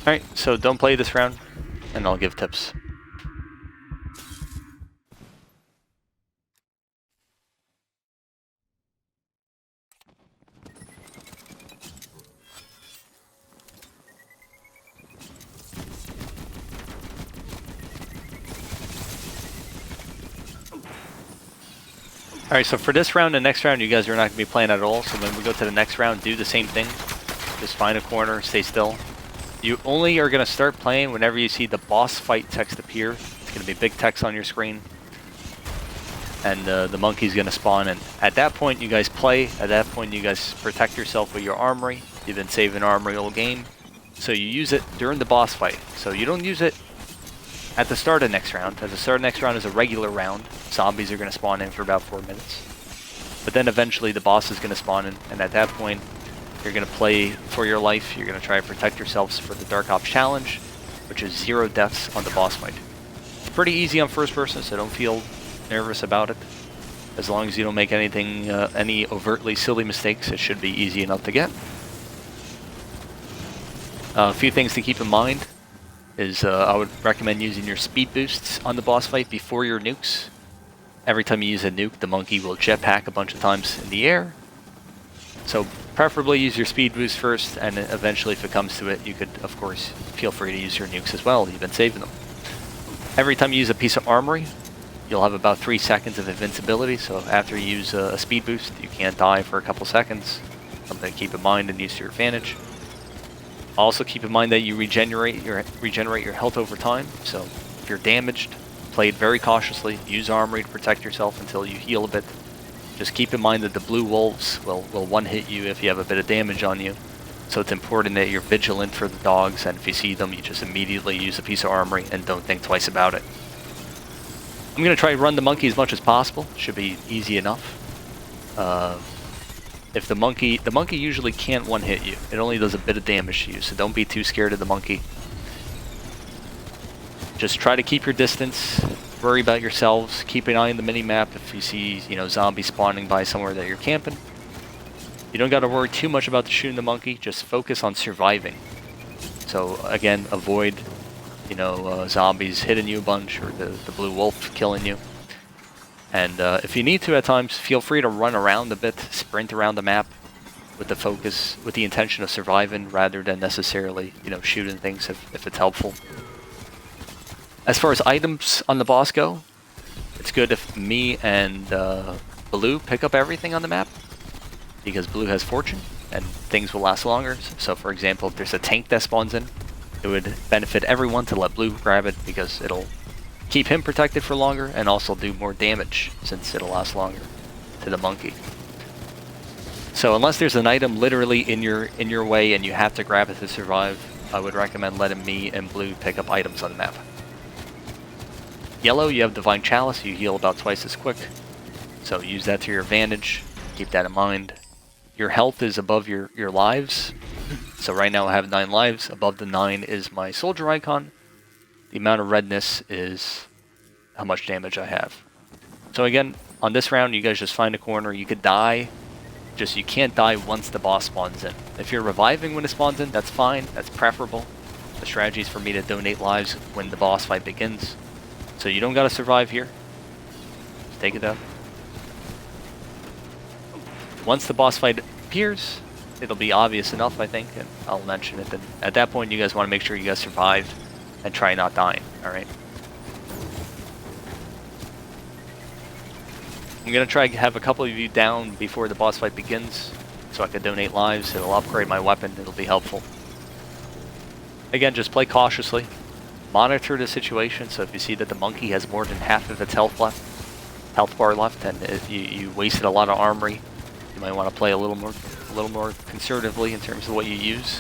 Alright, so don't play this round, and I'll give tips. Alright, so for this round and next round, you guys are not going to be playing at all, so when we go to the next round, do the same thing. Just find a corner, stay still. You only are going to start playing whenever you see the boss fight text appear. It's going to be big text on your screen. And the monkey's going to spawn, and at that point you guys play. At that point you guys protect yourself with your armory. You've been saving armory all game. So you use it during the boss fight. So you don't use it at the start of next round. At the start of next round is a regular round. Zombies are going to spawn in for about 4 minutes. But then eventually the boss is going to spawn in, and at that point you're going to play for your life. You're going to try to protect yourselves for the Dark Ops challenge, which is 0 deaths on the boss fight. It's pretty easy on first person, so don't feel nervous about it. As long as you don't make anything, any overtly silly mistakes, it should be easy enough to get. A few things to keep in mind is I would recommend using your speed boosts on the boss fight before your nukes. Every time you use a nuke, the monkey will jetpack a bunch of times in the air. So preferably use your speed boost first, and eventually if it comes to it, you could, of course, feel free to use your nukes as well. You've been saving them. Every time you use a piece of armory, you'll have about 3 seconds of invincibility, so after you use a speed boost, you can't die for a couple seconds. Something to keep in mind and use to your advantage. Also keep in mind that you regenerate your health over time, so if you're damaged, play it very cautiously, use armory to protect yourself until you heal a bit. Just keep in mind that the blue wolves will one-hit you if you have a bit of damage on you, so it's important that you're vigilant for the dogs, and if you see them, you just immediately use a piece of armory and don't think twice about it. I'm going to try to run the monkey as much as possible. Should be easy enough. If the monkey usually can't one-hit you. It only does a bit of damage to you, so don't be too scared of the monkey. Just try to keep your distance. Worry about yourselves. Keep an eye on the mini-map if you see, zombies spawning by somewhere that you're camping. You don't got to worry too much about shooting the monkey. Just focus on surviving. So again, avoid, zombies hitting you a bunch or the blue wolf killing you. And if you need to at times, feel free to run around a bit, sprint around the map with the intention of surviving rather than necessarily, shooting things if it's helpful. As far as items on the boss go, it's good if me and Blue pick up everything on the map, because Blue has fortune and things will last longer. So for example, if there's a tank that spawns in, it would benefit everyone to let Blue grab it because it'll keep him protected for longer and also do more damage since it'll last longer to the monkey. So unless there's an item literally in your way and you have to grab it to survive, I would recommend letting me and Blue pick up items on the map. Yellow, you have Divine Chalice, you heal about twice as quick, so use that to your advantage. Keep that in mind. Your health is above your lives, so right now I have 9 lives. Above the 9 is my soldier icon. The amount of redness is how much damage I have. So again, on this round, you guys just find a corner. You could die, just you can't die once the boss spawns in. If you're reviving when it spawns in, that's fine, that's preferable. The strategy is for me to donate lives when the boss fight begins. So you don't gotta survive here. Just take it out. Once the boss fight appears, it'll be obvious enough, I think, and I'll mention it. And at that point, you guys want to make sure you guys survived and try not dying, alright? I'm going to try to have a couple of you down before the boss fight begins, so I can donate lives. It'll upgrade my weapon, it'll be helpful. Again, just play cautiously. Monitor the situation, so if you see that the monkey has more than half of its health bar left, and you wasted a lot of armory, you might want to play a little more conservatively in terms of what you use.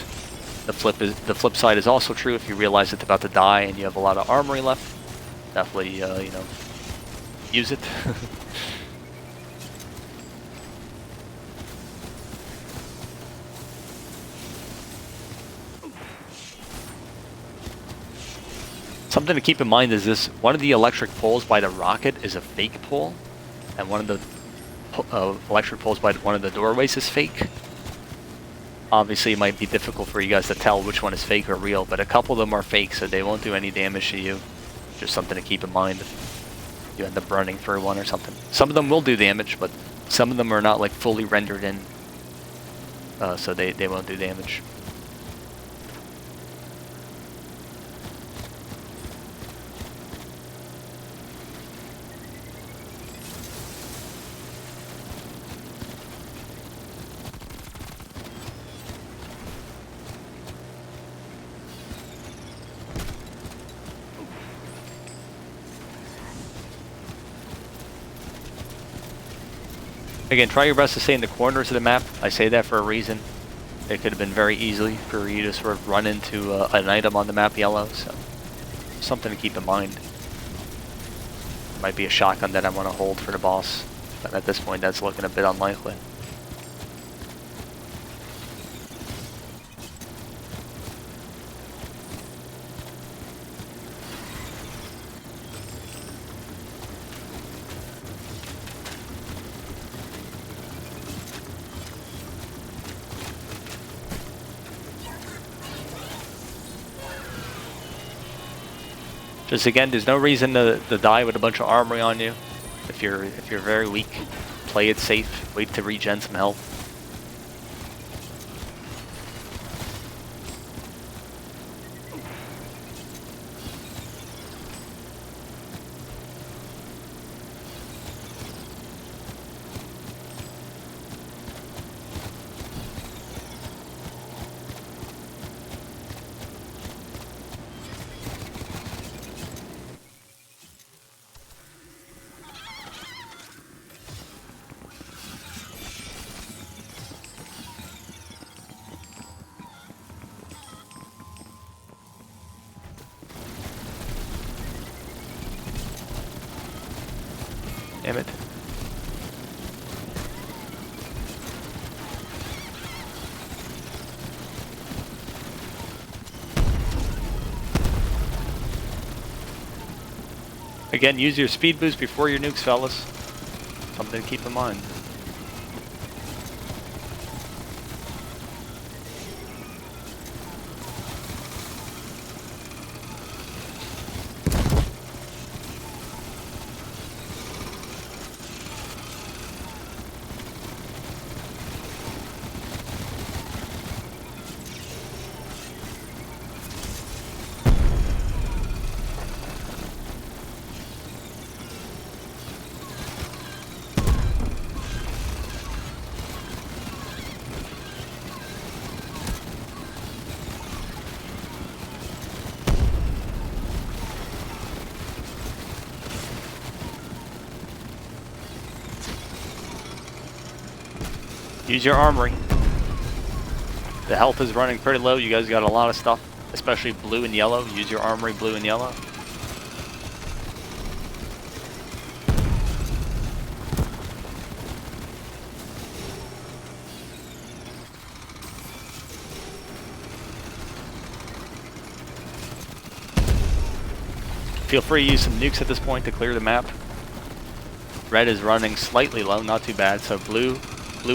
The flip side is also true. If you realize it's about to die and you have a lot of armory left, definitely use it. Something to keep in mind is this: one of the electric poles by the rocket is a fake pole, and one of the electric poles by one of the doorways is fake. Obviously, it might be difficult for you guys to tell which one is fake or real, but a couple of them are fake, so they won't do any damage to you. Just something to keep in mind if you end up running through one or something. Some of them will do damage, but some of them are not like fully rendered in, so they won't do damage. Again, try your best to stay in the corners of the map. I say that for a reason. It could have been very easily for you to sort of run into an item on the map yellow, so something to keep in mind. Might be a shotgun that I want to hold for the boss, but at this point that's looking a bit unlikely. Just again, there's no reason to die with a bunch of armory on you. If you're very weak, play it safe. Wait to regen some health. Damn it. Again, use your speed boost before your nukes, fellas. Something to keep in mind. Use your armory. The health is running pretty low. You guys got a lot of stuff, especially blue and yellow. Use your armory, blue and yellow. Feel free to use some nukes at this point to clear the map. Red is running slightly low, not too bad. So blue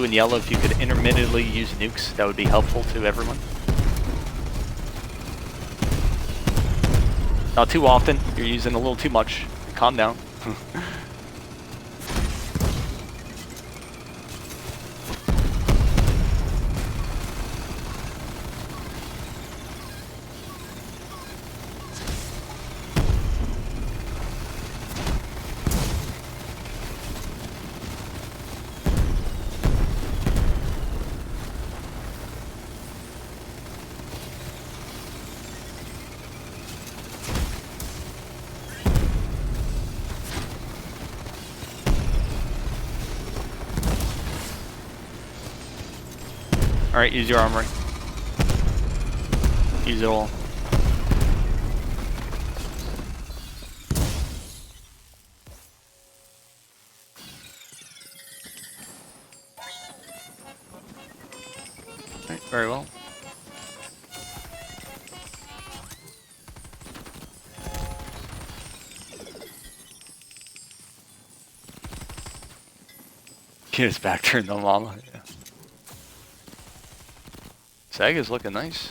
and yellow, if you could intermittently use nukes, that would be helpful to everyone. Not too often. You're using a little too much. Calm down. Alright, use your armory. Use it all. Alright, very well. Get his back turned on llama. Yeah. Saga's looking nice.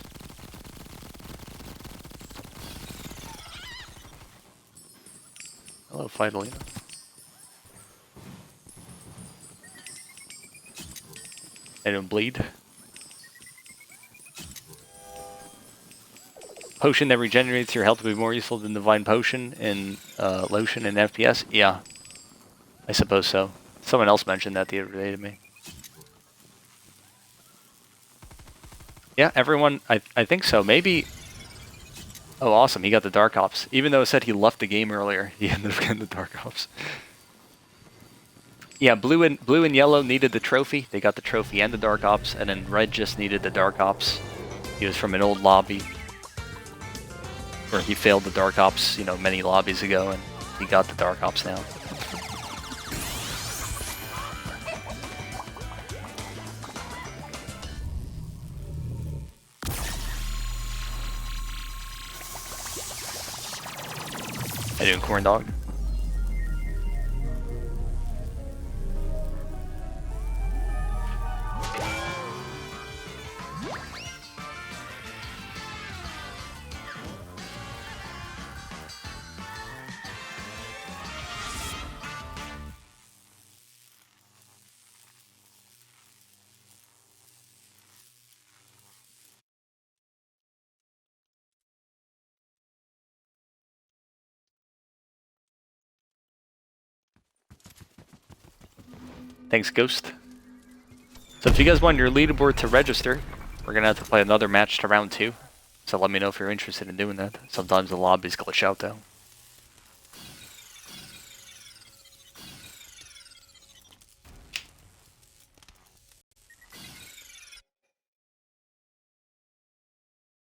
Hello, Fidelina. They don't bleed. Potion that regenerates your health would be more useful than Divine Potion in Lotion and FPS? Yeah, I suppose so. Someone else mentioned that the other day to me. Yeah, everyone, I think so. Maybe... Oh, awesome, he got the Dark Ops. Even though it said he left the game earlier, he ended up getting the Dark Ops. Yeah, blue and yellow needed the trophy. They got the trophy and the Dark Ops, and then red just needed the Dark Ops. He was from an old lobby where he failed the Dark Ops, you know, many lobbies ago, and he got the Dark Ops now. How you doing, Corn Dog? Thanks, Ghost. So if you guys want your leaderboard to register, we're going to have to play another match to round 2. So let me know if you're interested in doing that. Sometimes the lobbies glitch out though.